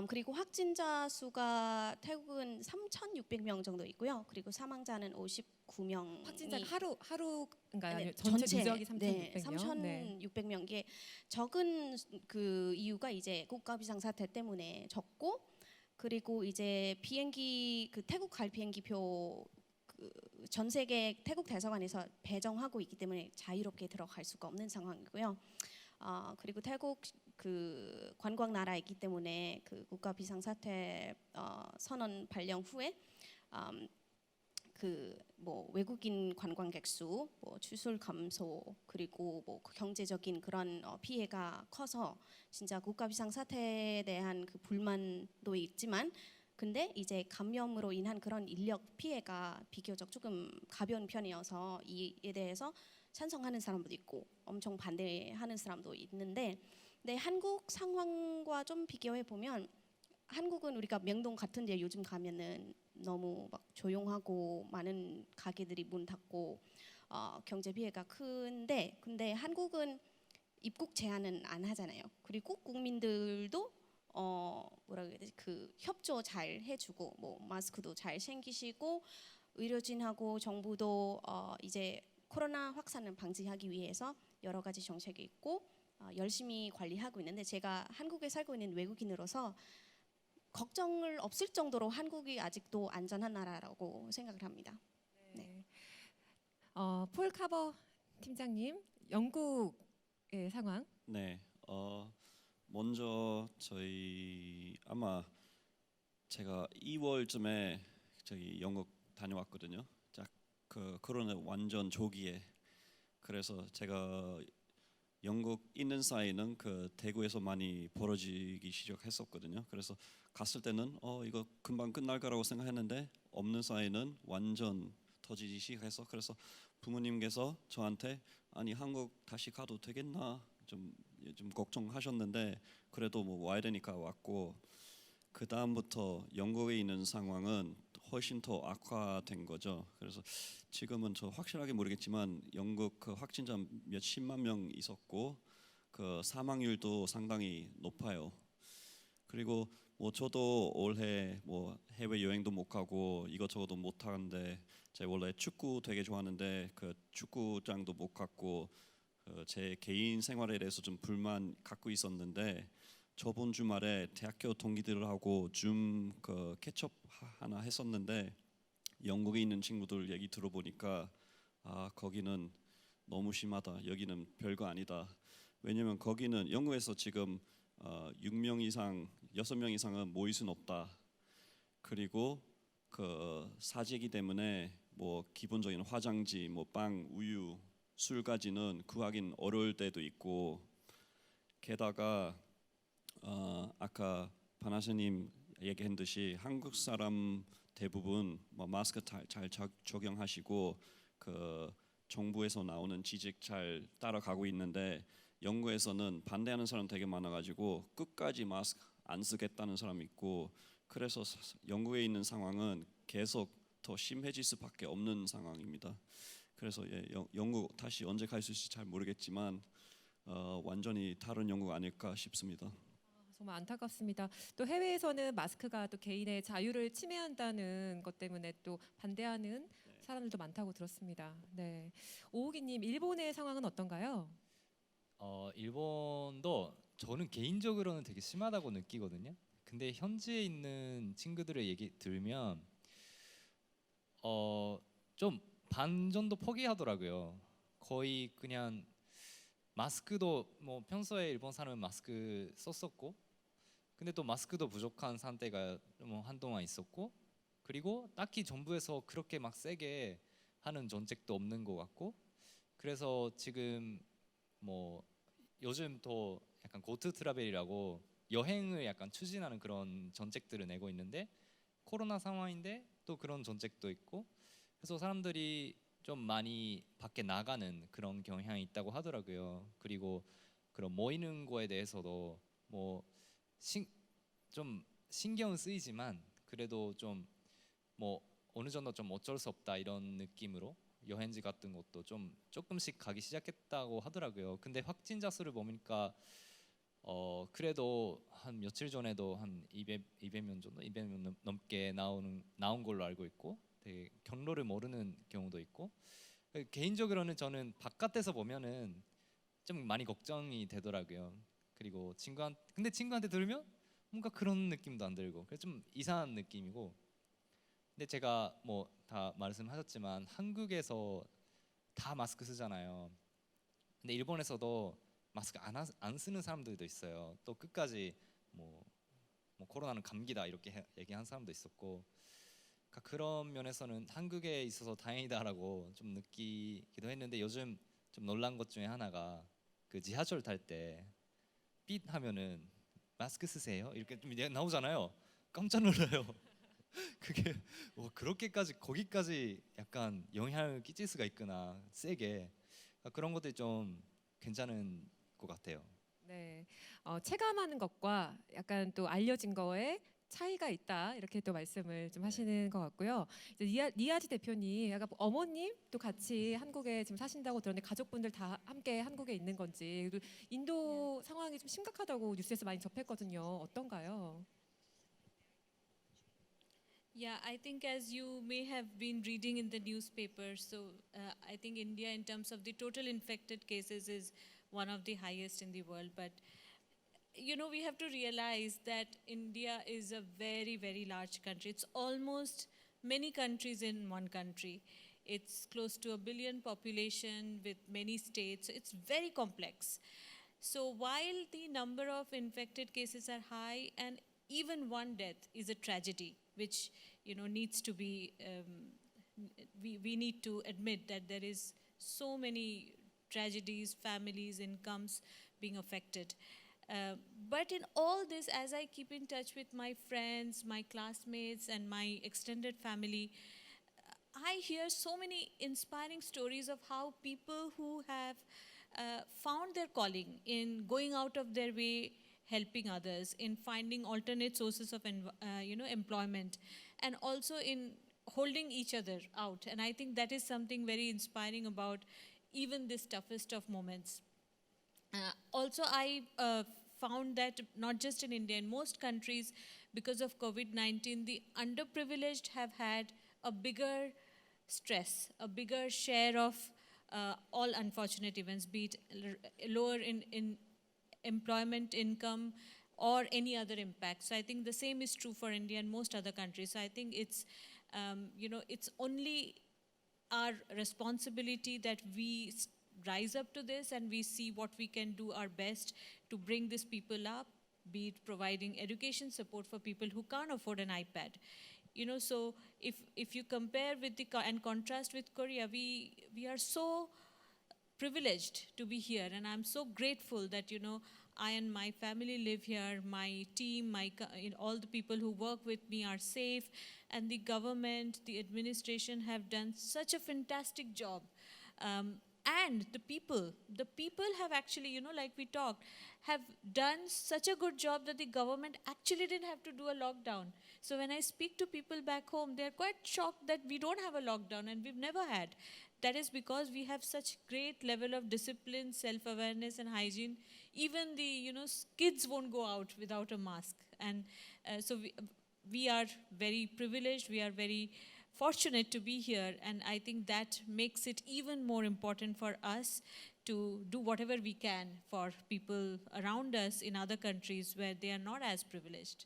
그리고 확진자 수가 태국은 3,600명 정도 있고요. 그리고 사망자는 59명. 확진자가 하루인가요? 네, 아니면 전체 누적이 3,600명? 3,600명. 이게 적은 그 이유가 이제 국가 비상 사태 때문에 적고 그리고 이제 비행기 그 태국 갈 비행기표 전 세계 태국 대사관에서 배정하고 있기 때문에 자유롭게 들어갈 수가 없는 상황이고요. 그리고 태국 그 관광 나라이기 때문에 그 국가 비상사태 선언 발령 후에 그 뭐 외국인 관광객 수, 뭐 추술 감소, 그리고 뭐 경제적인 그런 피해가 커서 진짜 국가 비상사태에 대한 그 불만도 있지만, 근데 이제 감염으로 인한 그런 인력 피해가 비교적 조금 가벼운 편이어서 이에 대해서 찬성하는 사람도 있고 엄청 반대하는 사람도 있는데, 근데 한국 상황과 좀 비교해 보면 한국은 우리가 명동 같은 데 요즘 가면은 너무 막 조용하고 많은 가게들이 문 닫고 경제 피해가 큰데, 근데 한국은 입국 제한은 안 하잖아요. 그리고 국민들도 뭐라 그래야 되지, 그 협조 잘 해주고 뭐 마스크도 잘 챙기시고 의료진하고 정부도 이제 코로나 확산을 방지하기 위해서 여러 가지 정책이 있고 열심히 관리하고 있는데, 제가 한국에 살고 있는 외국인으로서 걱정을 없을 정도로 한국이 아직도 안전한 나라라고 생각을 합니다. 네. 폴 카버 팀장님, 영국의 상황. 네. 먼저 저희 아마 제가 2월쯤에 저기 영국 다녀왔거든요. 그 코로나 완전 조기에. 그래서 제가 영국 있는 사이는 그 대구에서 많이 벌어지기 시작했었거든요. 그래서 갔을 때는 이거 금방 끝날 거라고 생각했는데 없는 사이는 완전 터지기 시작해서, 그래서 부모님께서 저한테 아니 한국 다시 가도 되겠나 좀 걱정하셨는데, 그래도 뭐 와야 되니까 왔고, 그 다음부터 영국에 있는 상황은 훨씬 더 악화된 거죠. 그래서 지금은 저 확실하게 모르겠지만 영국 그 확진자 몇십만 명 있었고 그 사망률도 상당히 높아요. 그리고 뭐 저도 올해 뭐 해외 여행도 못 가고 이것저것도 못 하는데, 제가 원래 축구 되게 좋아하는데 그 축구장도 못 갔고 제 개인 생활에 대해서 좀 불만 갖고 있었는데, 저번 주말에 대학교 동기들하고 줌 그 캐첩 하나 했었는데 영국에 있는 친구들 얘기 들어보니까 거기는 너무 심하다, 여기는 별거 아니다. 왜냐면 거기는 영국에서 지금 6명 이상, 6명 이상은 모일 수는 없다. 그리고 그 사재기 때문에 뭐 기본적인 화장지, 뭐 빵, 우유, 술까지는 구하긴 어려울 때도 있고, 게다가 아까 바나스님 얘기한 듯이 한국 사람 대부분 뭐 마스크 잘 적용하시고 그 정부에서 나오는 지식 잘 따라가고 있는데, 영국에서는 반대하는 사람 되게 많아가지고 끝까지 마스크 안 쓰겠다는 사람 있고, 그래서 영국에 있는 상황은 계속 더 심해질 수밖에 없는 상황입니다. 그래서 영국 다시 언제 갈 수 있을지 잘 모르겠지만 완전히 다른 영국 아닐까 싶습니다. 정말 안타깝습니다. 또 해외에서는 마스크가 또 개인의 자유를 침해한다는 것 때문에 또 반대하는 사람들도 많다고 들었습니다. 네, 오우기님, 일본의 상황은 어떤가요? 일본도 저는 개인적으로는 되게 심하다고 느끼거든요. 근데 현지에 있는 친구들의 얘기 들으면 좀 반 정도 포기하더라고요. 거의 그냥 마스크도 뭐 평소에 일본 사람은 마스크 썼었고, 근데 또 마스크도 부족한 상태가 뭐 한동안 있었고, 그리고 딱히 정부에서 그렇게 막 세게 하는 정책도 없는 것 같고, 그래서 지금 뭐 요즘 또 약간 고트 트라벨이라고 여행을 약간 추진하는 그런 정책들을 내고 있는데, 코로나 상황인데 또 그런 정책도 있고, 그래서 사람들이 좀 많이 밖에 나가는 그런 경향이 있다고 하더라고요. 그리고 그런 모이는 거에 대해서도 뭐 좀 신경 쓰이지만 그래도 좀 뭐 어느 정도 좀 어쩔 수 없다 이런 느낌으로 여행지 같은 것도 좀 조금씩 가기 시작했다고 하더라고요. 근데 확진자 수를 보니까 그래도 한 며칠 전에도 한 200명 정도, 200명 넘게 나온 걸로 알고 있고, 되게 경로를 모르는 경우도 있고, 개인적으로는 저는 바깥에서 보면은 좀 많이 걱정이 되더라고요. 그리고 친구한테 들으면 뭔가 그런 느낌도 안 들고, 그래서 좀 이상한 느낌이고, 근데 제가 뭐 다 말씀하셨지만 한국에서 다 마스크 쓰잖아요. 근데 일본에서도 마스크 안 쓰는 사람들도 있어요. 또 끝까지 뭐 코로나는 감기다 이렇게 얘기한 사람도 있었고, 그러니까 그런 면에서는 한국에 있어서 다행이다라고 좀 느끼기도 했는데, 요즘 좀 놀란 것 중에 하나가 그 지하철 탈 때 삐 하면은 마스크 쓰세요 이렇게 좀 나오잖아요. 깜짝 놀라요. 그게 그렇게까지 거기까지 약간 영향을 끼칠 수가 있구나, 세게. 그러니까 그런 것들이 좀 괜찮은 것 같아요. 네, 체감하는 것과 약간 또 알려진 거에 차이가 있다 이렇게 또 말씀을 좀 하시는 것 같고요. 이제 니아지 대표님, 약간 어머님도 같이 한국에 지금 사신다고 들었는데 가족분들 다 함께 한국에 있는 건지, 그리고 인도 상황이 좀 심각하다고 뉴스에서 많이 접했거든요. 어떤가요? Yeah, I think as you may have been reading in the newspaper, so I think India, in terms of the total infected cases, is one of the highest in the world. But you know, we have to realize that India is a very, very large country. It's almost many countries in one country. It's close to 1 billion population with many states. So it's very complex. So while the number of infected cases are high, and even one death is a tragedy, which you know needs to be, we need to admit that there is so many tragedies, families, incomes being affected. But in all this, as I keep in touch with my friends, my classmates, and my extended family, I hear so many inspiring stories of how people who have found their calling in going out of their way, helping others, in finding alternate sources of employment, and also in holding each other out. And I think that is something very inspiring about even this toughest of moments. Also, I found that not just in India, in most countries, because of COVID-19, the underprivileged have had a bigger stress, a bigger share of all unfortunate events, be it lower in employment income or any other impact. So I think the same is true for India and most other countries. So I think it's, it's only our responsibility that we rise up to this and we see what we can do our best to bring these people up, be it providing education support for people who can't afford an iPad. You know, so if you compare with and contrast with Korea, we are so privileged to be here, and I'm so grateful that, you know, I and my family live here, my team, all the people who work with me are safe, and the government, the administration have done such a fantastic job. And the people have actually, you know, like we talked, have done such a good job that the government actually didn't have to do a lockdown. So when I speak to people back home, they're quite shocked that we don't have a lockdown, and we've never had. That is because we have such great level of discipline, self-awareness, and hygiene. Even the, you know, kids won't go out without a mask. And so we are very privileged, we are very fortunate to be here, and I think that makes it even more important for us to do whatever we can for people around us in other countries where they are not as privileged.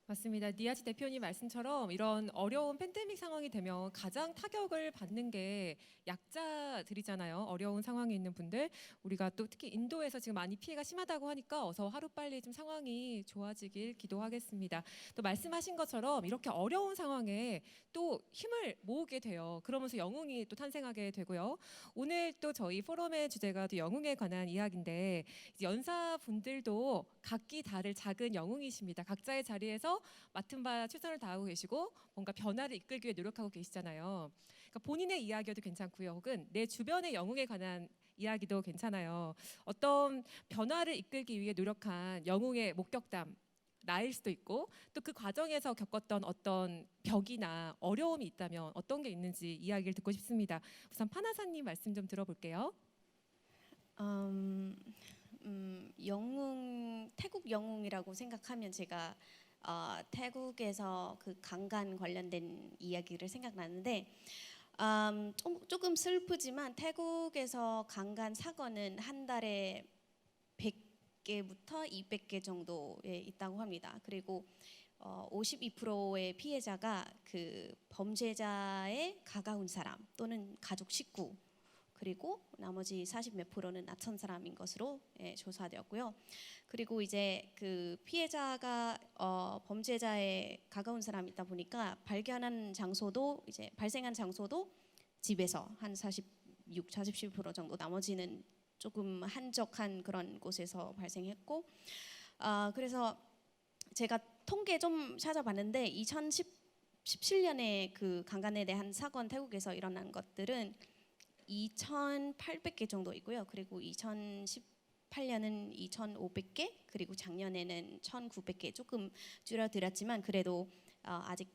맞습니다. 니아지 대표님 말씀처럼 이런 어려운 팬데믹 상황이 되면 가장 타격을 받는 게 약자들이잖아요. 어려운 상황에 있는 분들. 우리가 또 특히 인도에서 지금 많이 피해가 심하다고 하니까 어서 하루빨리 좀 상황이 좋아지길 기도하겠습니다. 또 말씀하신 것처럼 이렇게 어려운 상황에 또 힘을 모으게 돼요. 그러면서 영웅이 또 탄생하게 되고요. 오늘 또 저희 포럼의 주제가 또 영웅에 관한 이야기인데, 연사분들도 각기 다를 작은 영웅이십니다. 각자의 자리에서 맡은 바 최선을 다하고 계시고 뭔가 변화를 이끌기 위해 노력하고 계시잖아요. 그러니까 본인의 이야기여도 괜찮고요. 혹은 내 주변의 영웅에 관한 이야기도 괜찮아요. 어떤 변화를 이끌기 위해 노력한 영웅의 목격담, 나일 수도 있고, 또 그 과정에서 겪었던 어떤 벽이나 어려움이 있다면 어떤 게 있는지 이야기를 듣고 싶습니다. 우선 파나사님 말씀 좀 들어볼게요. 영웅, 태국 영웅이라고 생각하면 제가 태국에서 그 강간 관련된 이야기를 생각나는데, 조금 슬프지만 태국에서 강간 사건은 한 달에 100개부터 200개 정도에 있다고 합니다. 그리고 52%의 피해자가 그 범죄자의 가까운 사람 또는 가족 식구, 그리고 나머지 40 몇 프로는 낯선 사람인 것으로 조사되었고요. 그리고 이제 그 피해자가 범죄자의 가까운 사람이다 보니까 발견한 장소도 이제 발생한 장소도 집에서 한 46, 47% 정도, 나머지는 조금 한적한 그런 곳에서 발생했고, 그래서 제가 통계 좀 찾아봤는데 2017년에 그 강간에 대한 사건 태국에서 일어난 것들은 2,800개 정도 있고요. 그리고 2018년은 2,500개, 그리고 작년에는 1,900개, 조금 줄어들었지만 그래도 아직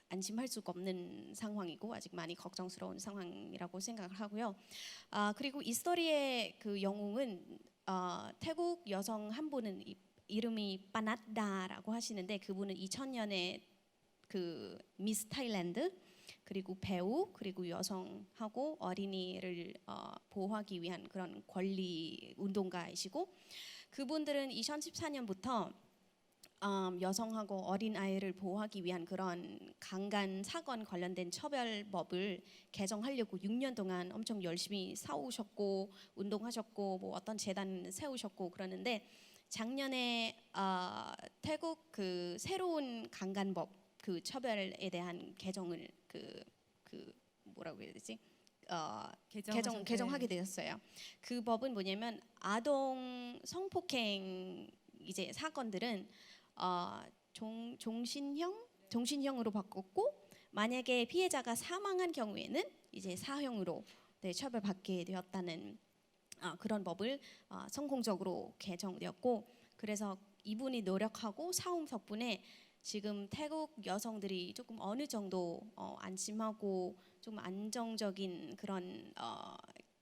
안심할 수가 없는 상황이고 아직 많이 걱정스러운 상황이라고 생각을 하고요. 그리고 이 스토리의 그 영웅은 태국 여성 한 분은 이름이 빠낫다라고 하시는데, 그분은 2000년에 그 미스 타일랜드, 그리고 배우, 그리고 여성하고 어린이를 보호하기 위한 그런 권리 운동가이시고, 그분들은 2014년부터 여성하고 어린 아이를 보호하기 위한 그런 강간 사건 관련된 처벌법을 개정하려고 6년 동안 엄청 열심히 싸우셨고 운동하셨고 뭐 어떤 재단 세우셨고 그러는데, 작년에 태국 그 새로운 강간법 그 처벌에 대한 개정을 그 뭐라고 해야 되지? 개정하게 되었어요. 그 법은 뭐냐면 아동 성폭행 이제 사건들은 종신형으로 바꿨고, 만약에 피해자가 사망한 경우에는 이제 사형으로 처벌받게 되었다는 그런 법을 성공적으로 개정되었고, 그래서 이분이 노력하고 싸움 덕분에 지금 태국 여성들이 조금 어느 정도 안심하고 좀 안정적인 그런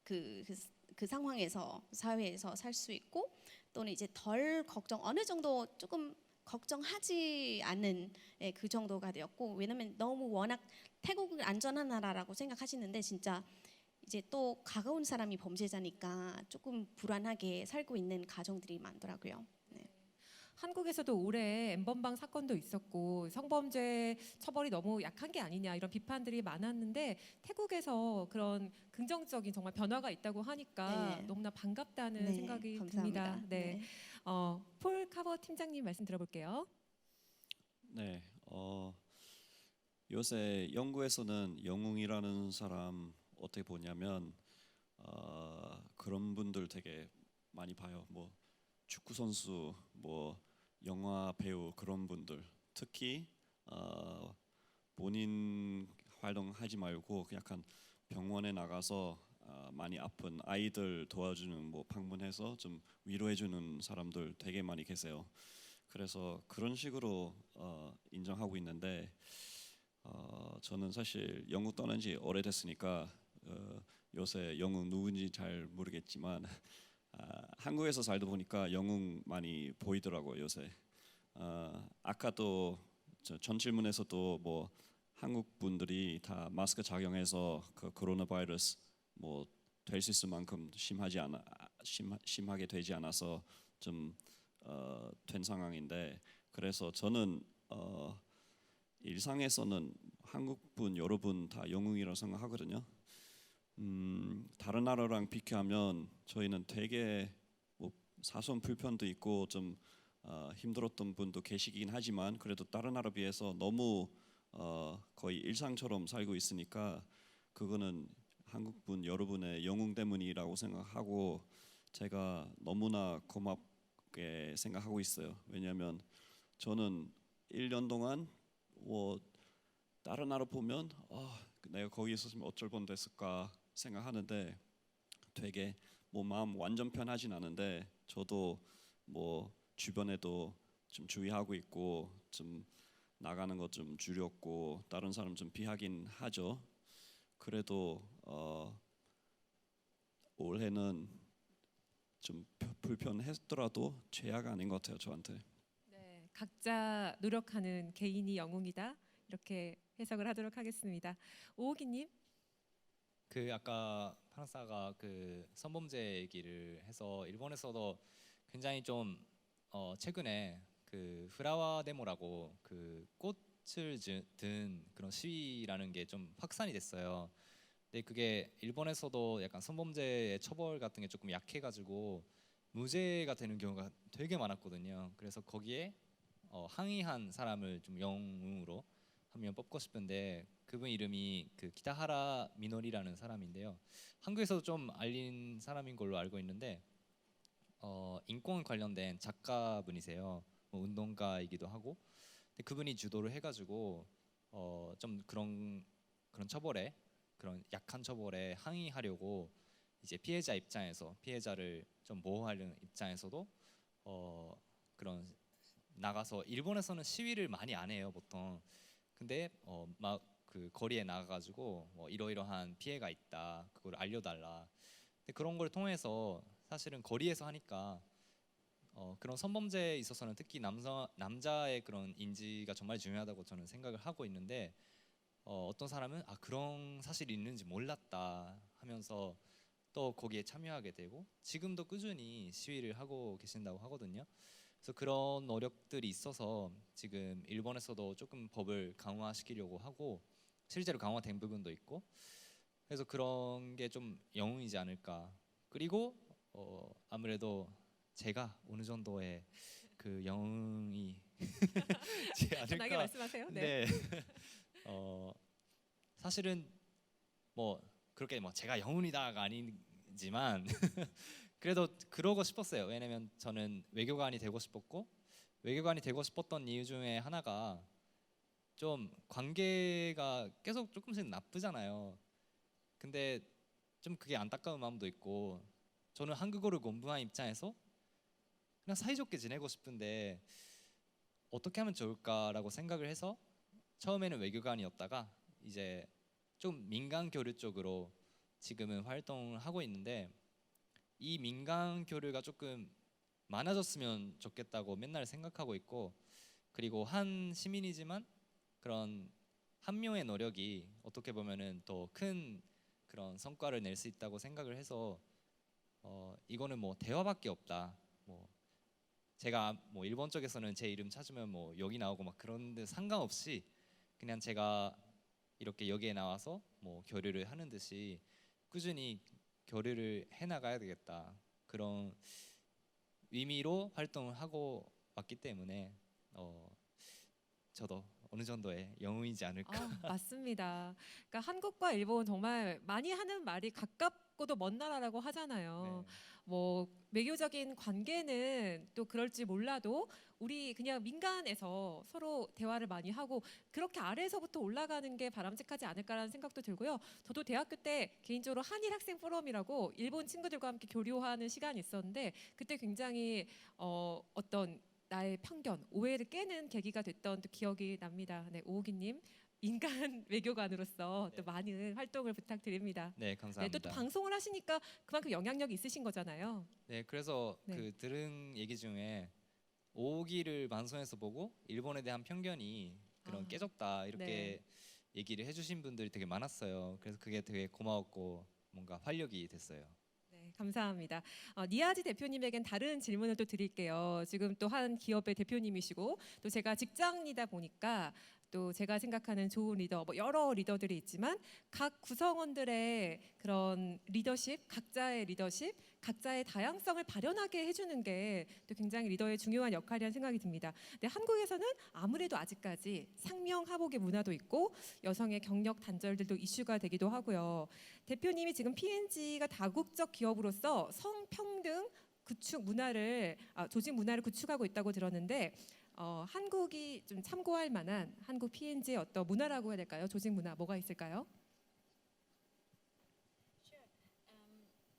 그 상황에서 사회에서 살 수 있고, 또는 이제 덜 걱정, 어느 정도 조금 걱정하지 않는 그 정도가 되었고, 왜냐면 너무 워낙 태국은 안전한 나라라고 생각하시는데 진짜 이제 또 가까운 사람이 범죄자니까 조금 불안하게 살고 있는 가정들이 많더라고요. 네. 한국에서도 올해 엠번방 사건도 있었고 성범죄 처벌이 너무 약한 게 아니냐 이런 비판들이 많았는데, 태국에서 그런 긍정적인 정말 변화가 있다고 하니까 네. 너무나 반갑다는 네, 생각이 감사합니다. 듭니다. 네. 폴 카버 팀장님 말씀 들어볼게요. 네, 요새 영국에서는 영웅이라는 사람 어떻게 보냐면 그런 분들 되게 많이 봐요. 뭐 축구 선수, 뭐 영화 배우 그런 분들, 특히 본인 활동하지 말고 약간 병원에 나가서 많이 아픈 아이들 도와주는 뭐 방문해서 좀 위로해주는 사람들 되게 많이 계세요. 그래서 그런 식으로 인정하고 있는데, 저는 사실 영국 떠난 지 오래됐으니까 요새 영웅 누군지 잘 모르겠지만 한국에서 살다 보니까 영웅 많이 보이더라고요 요새. 아까도 전 질문에서도 뭐 한국 분들이 다 마스크 착용해서 그 코로나 바이러스 뭐 될 수 있을 만큼 심하게 되지 않아서 좀 된 상황인데, 그래서 저는 일상에서는 한국 분 여러분 다 영웅이라고 생각하거든요. 다른 나라랑 비교하면 저희는 되게 뭐 사소한 불편도 있고 좀 힘들었던 분도 계시긴 하지만, 그래도 다른 나라 비해서 너무 거의 일상처럼 살고 있으니까 그거는 한국 분 여러분의 영웅 때문이라고 생각하고 제가 너무나 고맙게 생각하고 있어요. 왜냐하면 저는 1년 동안 뭐 다른 나라 보면 내가 거기 있었으면 어쩔 뻔됐을까 생각하는데 되게 뭐 마음 완전 편하진 않은데, 저도 뭐 주변에도 좀 주의하고 있고 좀 나가는 것 좀 줄였고 다른 사람 좀 피하긴 하죠. 그래도 올해는 좀 불편했더라도 죄악 아닌 것 같아요 저한테. 네, 각자 노력하는 개인이 영웅이다 이렇게 해석을 하도록 하겠습니다. 오호기님. 그 아까 파나사가 그 성범죄 얘기를 해서 일본에서도 굉장히 좀 최근에 그 플라워 데모라고 그 꽃을 든 그런 시위라는 게 좀 확산이 됐어요. 근데 그게 일본에서도 약간 성범죄의 처벌 같은 게 조금 약해가지고 무죄가 되는 경우가 되게 많았거든요. 그래서 거기에 항의한 사람을 좀 영웅으로 한 명 뽑고 싶은데 그분 이름이 그 기타하라 미노리라는 사람인데요. 한국에서도 좀 알린 사람인 걸로 알고 있는데 인권 관련된 작가분이세요. 뭐 운동가이기도 하고. 근데 그분이 주도를 해가지고 좀 그런 처벌에 그런 약한 처벌에 항의하려고 이제 피해자 입장에서 피해자를 좀 보호하려는 입장에서도 그런 나가서 일본에서는 시위를 많이 안 해요 보통. 근데 막 그 거리에 나가가지고 뭐 이러이러한 피해가 있다 그걸 알려달라. 근데 그런 걸 통해서 사실은 거리에서 하니까 그런 성범죄에 있어서는 특히 남자의 그런 인지가 정말 중요하다고 저는 생각을 하고 있는데 어떤 사람은 그런 사실이 있는지 몰랐다 하면서 또 거기에 참여하게 되고 지금도 꾸준히 시위를 하고 계신다고 하거든요. 그래서 그런 노력들이 있어서 지금 일본에서도 조금 법을 강화시키려고 하고 실제로 강화된 부분도 있고 그래서 그런 게 좀 영웅이지 않을까. 그리고 아무래도 제가 어느 정도의 그 영웅이 지 편하게 않을까. 말씀하세요. 네. 네. 사실은 뭐 그렇게 뭐 제가 영웅이다가 아니지만 그래도 그러고 싶었어요. 왜냐면 저는 외교관이 되고 싶었고 외교관이 되고 싶었던 이유 중에 하나가 좀 관계가 계속 조금씩 나쁘잖아요. 근데 좀 그게 안타까운 마음도 있고 저는 한국어를 공부한 입장에서 그냥 사이좋게 지내고 싶은데 어떻게 하면 좋을까라고 생각을 해서 처음에는 외교관이었다가 이제 좀 민간 교류 쪽으로 지금은 활동을 하고 있는데 이 민간 교류가 조금 많아졌으면 좋겠다고 맨날 생각하고 있고 그리고 한 시민이지만 그런 한 명의 노력이 어떻게 보면은 더 큰 그런 성과를 낼 수 있다고 생각을 해서 이거는 뭐 대화밖에 없다. 뭐 제가 뭐 일본 쪽에서는 제 이름 찾으면 뭐 여기 나오고 막 그런데 상관없이 그냥 제가 이렇게 여기에 나와서 뭐 교류를 하는 듯이 꾸준히 교류를 해 나가야 되겠다 그런 의미로 활동을 하고 왔기 때문에 저도 어느 정도의 영웅이지 않을까. 맞습니다. 그러니까 한국과 일본 정말 많이 하는 말이 가깝고도 먼 나라라고 하잖아요. 네. 뭐 외교적인 관계는 또 그럴지 몰라도 우리 그냥 민간에서 서로 대화를 많이 하고 그렇게 아래에서부터 올라가는 게 바람직하지 않을까라는 생각도 들고요. 저도 대학교 때 개인적으로 한일 학생 포럼이라고 일본 친구들과 함께 교류하는 시간이 있었는데 그때 굉장히 어떤 나의 편견, 오해를 깨는 계기가 됐던 또 기억이 납니다. 네, 오호기님 인간 외교관으로서 또 많은 활동을 부탁드립니다. 네, 네, 감사합니다. 또 방송을 하시니까 그만큼 영향력이 있으신 거잖아요. 네, 그래서 네. 그 들은 얘기 중에 오기를 방송에서 보고 일본에 대한 편견이 그런 아, 깨졌다 이렇게 네. 얘기를 해주신 분들이 되게 많았어요. 그래서 그게 되게 고마웠고 뭔가 활력이 됐어요. 네, 감사합니다. 니아지 대표님에겐 다른 질문을 또 드릴게요. 지금 또 한 기업의 대표님이시고 또 제가 직장이다 보니까 또 제가 생각하는 좋은 리더, 뭐 여러 리더들이 있지만 각 구성원들의 그런 리더십, 각자의 리더십, 각자의 다양성을 발현하게 해주는 게 또 굉장히 리더의 중요한 역할이라는 생각이 듭니다. 근데 한국에서는 아무래도 아직까지 상명하복의 문화도 있고 여성의 경력 단절들도 이슈가 되기도 하고요. 대표님이 지금 P&G가 다국적 기업으로서 성평등 구축 문화를 조직 문화를 구축하고 있다고 들었는데 한국이 좀 참고할 만한 한국 P&G의 어떤 문화라고 해야 될까요? 조직 문화 뭐가 있을까요?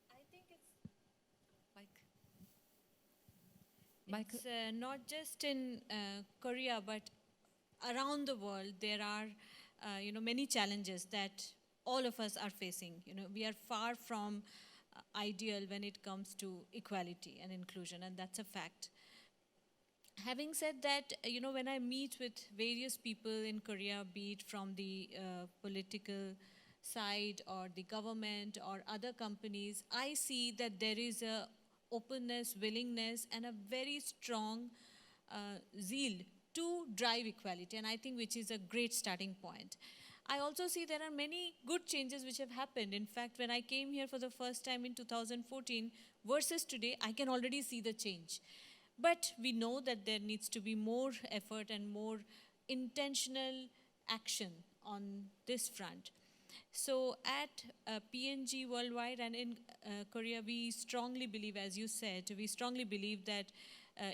I think it's 마이크. It's not just in Korea, but around the world. There are, many challenges that all of us are facing. We are far from ideal when it comes to equality and inclusion, and that's a fact. Having said that, when I meet with various people in Korea, be it from the political side or the government or other companies, I see that there is a openness, willingness, and a very strong zeal to drive equality, and I think which is a great starting point. I also see there are many good changes which have happened. In fact, when I came here for the first time in 2014 versus today, I can already see the change. But we know that there needs to be more effort and more intentional action on this front. So at PNG Worldwide and in Korea, we strongly believe, as you said, we strongly believe that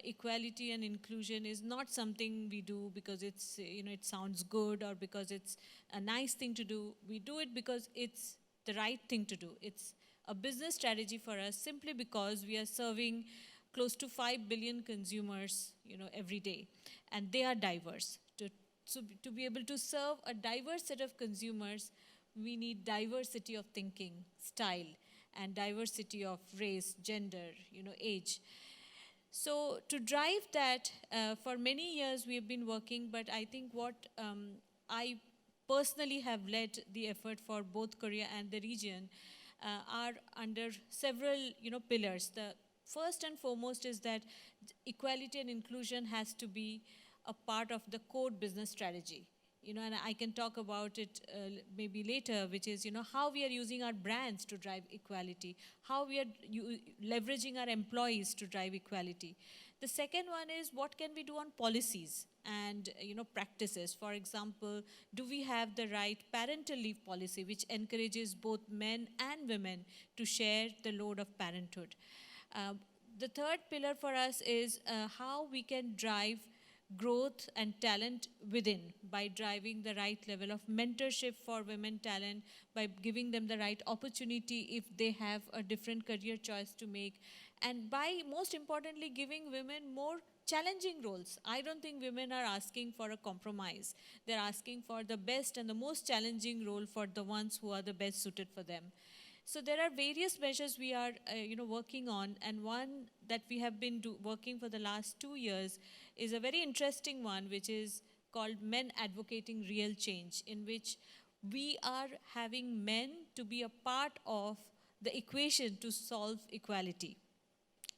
equality and inclusion is not something we do because it's, it sounds good or because it's a nice thing to do. We do it because it's the right thing to do. It's a business strategy for us simply because we are serving close to 5 billion consumers, every day, and they are diverse. To be able to serve a diverse set of consumers, we need diversity of thinking, style, and diversity of race, gender, age. So to drive that, for many years we have been working, but I think what I personally have led the effort for both Korea and the region are under several pillars. The first and foremost is that equality and inclusion has to be a part of the core business strategy. And I can talk about it maybe later, which is, how we are using our brands to drive equality, how we are leveraging our employees to drive equality. The second one is what can we do on policies and, practices. For example, do we have the right parental leave policy, which encourages both men and women to share the load of parenthood. The third pillar for us is how we can drive growth and talent within by driving the right level of mentorship for women talent, by giving them the right opportunity if they have a different career choice to make, and by, most importantly, giving women more challenging roles. I don't think women are asking for a compromise. They're asking for the best and the most challenging role for the ones who are the best suited for them. So there are various measures we are working on, and one that we have been working for the last 2 years is a very interesting one, which is called Men Advocating Real Change, in which we are having men to be a part of the equation to solve equality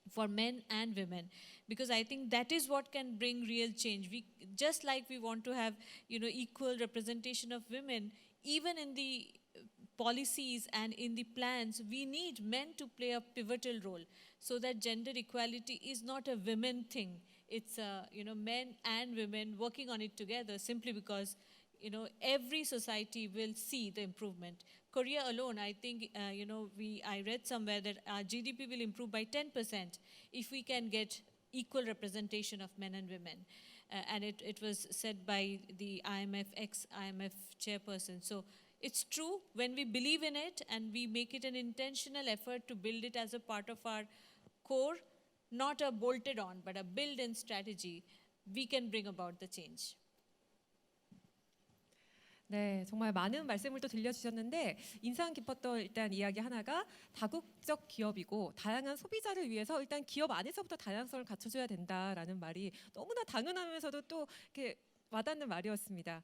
for men and women, because I think that is what can bring real change. Just like we want to have equal representation of women, even in the policies and in the plans, we need men to play a pivotal role so that gender equality is not a women thing. It's men and women working on it together, simply because every society will see the improvement. Korea alone, I think I read somewhere that our GDP will improve by 10% if we can get equal representation of men and women. And it was said by the IMF, ex-IMF chairperson. So it's true, when we believe in it and we make it an intentional effort to build it as a part of our core, not a bolted on, but a built-in strategy, we can bring about the change. 네, 정말 많은 말씀을 또 들려주셨는데 인상 깊었던 일단 이야기 하나가 다국적 기업이고 다양한 소비자를 위해서 일단 기업 안에서부터 다양성을 갖춰줘야 된다라는 말이 너무나 당연하면서도 또 이렇게 와닿는 말이었습니다.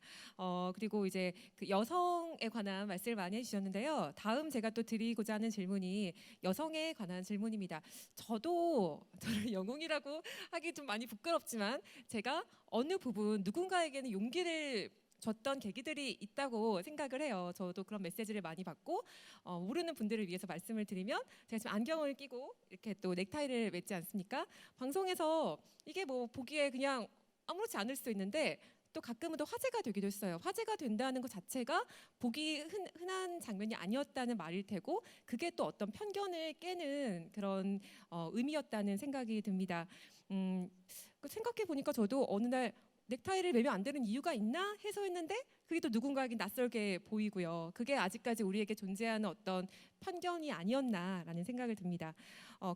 그리고 이제 그 여성에 관한 말씀을 많이 해주셨는데요. 다음 제가 또 드리고자 하는 질문이 여성에 관한 질문입니다. 저를 영웅이라고 하기 좀 많이 부끄럽지만 제가 어느 부분 누군가에게는 용기를 줬던 계기들이 있다고 생각을 해요. 저도 그런 메시지를 많이 받고 모르는 분들을 위해서 말씀을 드리면 제가 지금 안경을 끼고 이렇게 또 넥타이를 맺지 않습니까? 방송에서 이게 뭐 보기에 그냥 아무렇지 않을 수도 있는데 또 가끔은 또 화제가 되기도 했어요. 화제가 된다는 것 자체가 보기 흔한 장면이 아니었다는 말일 테고 그게 또 어떤 편견을 깨는 그런 의미였다는 생각이 듭니다. 생각해 보니까 저도 어느 날 넥타이를 매면 안 되는 이유가 있나 해서 했는데 그게 또 누군가에게 낯설게 보이고요. 그게 아직까지 우리에게 존재하는 어떤 편견이 아니었나라는 생각을 듭니다.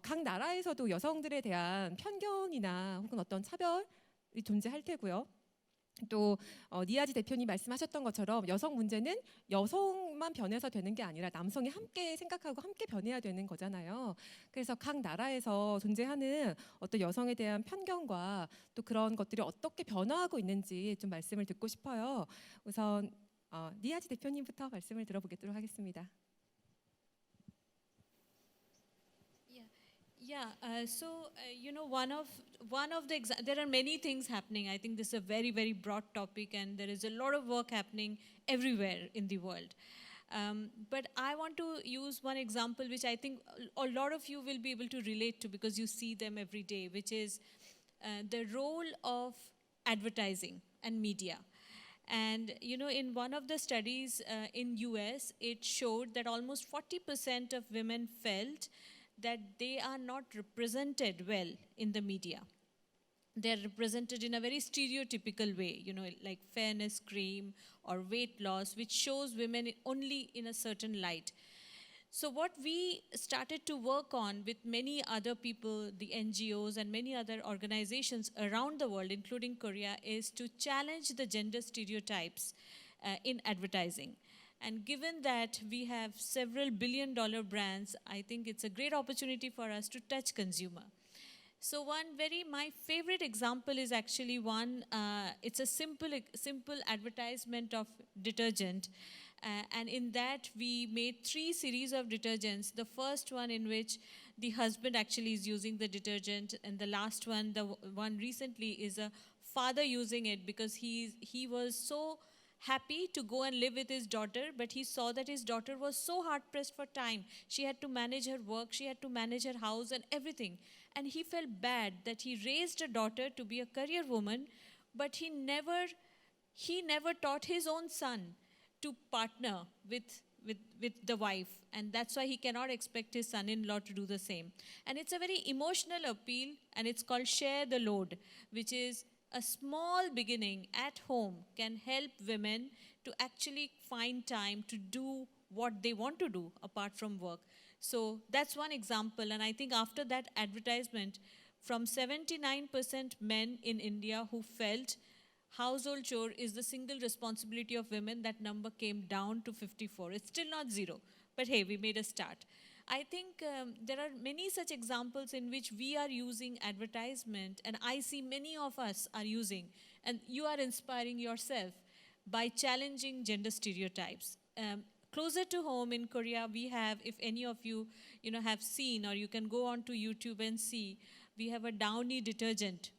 각 나라에서도 여성들에 대한 편견이나 혹은 어떤 차별이 존재할 테고요. 또 니아지 대표님 말씀하셨던 것처럼 여성 문제는 여성만 변해서 되는 게 아니라 남성이 함께 생각하고 함께 변해야 되는 거잖아요. 그래서 각 나라에서 존재하는 어떤 여성에 대한 편견과 또 그런 것들이 어떻게 변화하고 있는지 좀 말씀을 듣고 싶어요. 우선 니아지 대표님부터 말씀을 들어보도록 하겠습니다. Yeah, you know, one of the there are many things happening. I think this is a very broad topic, and there is a lot of work happening everywhere in the world. But I want to use one example which I think a lot of you will be able to relate to because you see them every day, which is the role of advertising and media. And you know, in one of the studies in US, it showed that almost 40% of women felt that they are not represented well in the media. They're represented in a very stereotypical way, you know, like fairness cream or weight loss, which shows women only in a certain light. So what we started to work on with many other people, the NGOs and many other organizations around the world, including Korea, is to challenge the gender stereotypes in advertising. And given that we have several billion-dollar brands, I think it's a great opportunity for us to touch consumer. So my favorite example is actually one, it's a simple advertisement of detergent. And in that, we made 3 series of detergents. The first one in which the husband actually is using the detergent, and the last one, the one recently, is a father using it because he was so happy to go and live with his daughter, but he saw that his daughter was so hard-pressed for time. She had to manage her work, she had to manage her house and everything. And he felt bad that he raised a daughter to be a career woman, but he never taught his own son to partner with the wife, and that's why he cannot expect his son-in-law to do the same. And it's a very emotional appeal, and it's called Share the Load, which is a small beginning at home can help women to actually find time to do what they want to do apart from work. So that's one example, and I think after that advertisement, from 79% men in India who felt household chore is the single responsibility of women, that number came down to 54. It's still not 0, but hey, we made a start. I think there are many such examples in which we are using advertisement, and I see many of us are using, and you are inspiring yourself by challenging gender stereotypes. Closer to home in Korea, we have, if any of you, have seen, or you can go on to YouTube and see, we have a Downy detergent.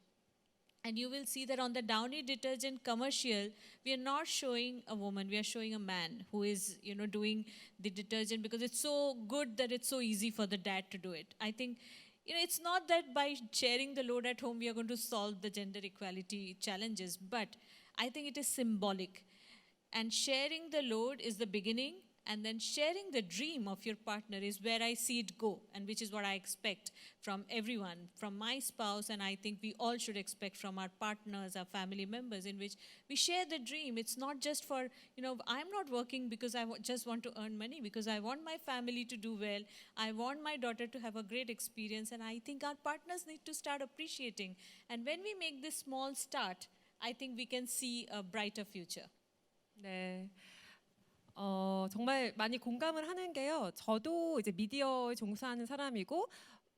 And you will see that on the Downy detergent commercial, we are not showing a woman, we are showing a man who is, doing the detergent because it's so good that it's so easy for the dad to do it. I think, it's not that by sharing the load at home, we are going to solve the gender equality challenges, but I think it is symbolic. And sharing the load is the beginning, and then sharing the dream of your partner is where I see it go, and which is what I expect from everyone, from my spouse, and I think we all should expect from our partners, our family members, in which we share the dream. It's not just for, I'm not working because I just want to earn money, because I want my family to do well. I want my daughter to have a great experience, and I think our partners need to start appreciating. And when we make this small start, I think we can see a brighter future. 네. 정말 많이 공감을 하는 게요. 저도 이제 미디어에 종사하는 사람이고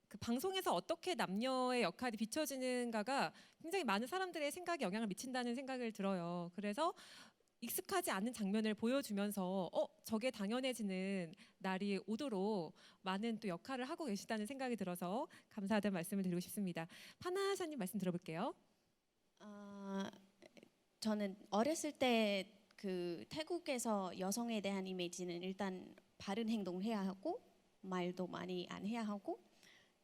그 방송에서 어떻게 남녀의 역할이 비춰지는가가 굉장히 많은 사람들의 생각에 영향을 미친다는 생각을 들어요. 그래서 익숙하지 않은 장면을 보여주면서 저게 당연해지는 날이 오도록 많은 또 역할을 하고 계시다는 생각이 들어서 감사하다는 말씀을 드리고 싶습니다. 파나샤님 말씀 들어볼게요. 저는 어렸을 때 그 태국에서 여성에 대한 이미지는 일단 바른 행동을 해야 하고 말도 많이 안 해야 하고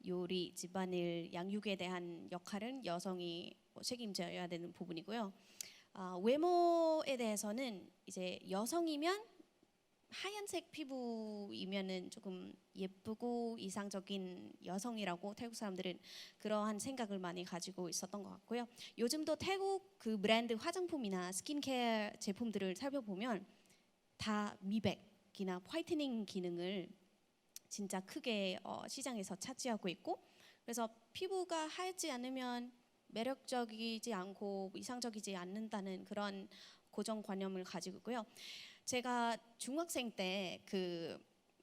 요리, 집안일, 양육에 대한 역할은 여성이 책임져야 되는 부분이고요. 외모에 대해서는 이제 여성이면 하얀색 피부이면은 조금 예쁘고 이상적인 여성이라고 태국 사람들은 그러한 생각을 많이 가지고 있었던 것 같고요. 요즘도 태국 그 브랜드 화장품이나 스킨케어 제품들을 살펴보면 다 미백이나 화이트닝 기능을 진짜 크게 시장에서 차지하고 있고, 그래서 피부가 하얗지 않으면 매력적이지 않고 이상적이지 않는다는 그런 고정관념을 가지고 있고요. 제가 중학생 때 그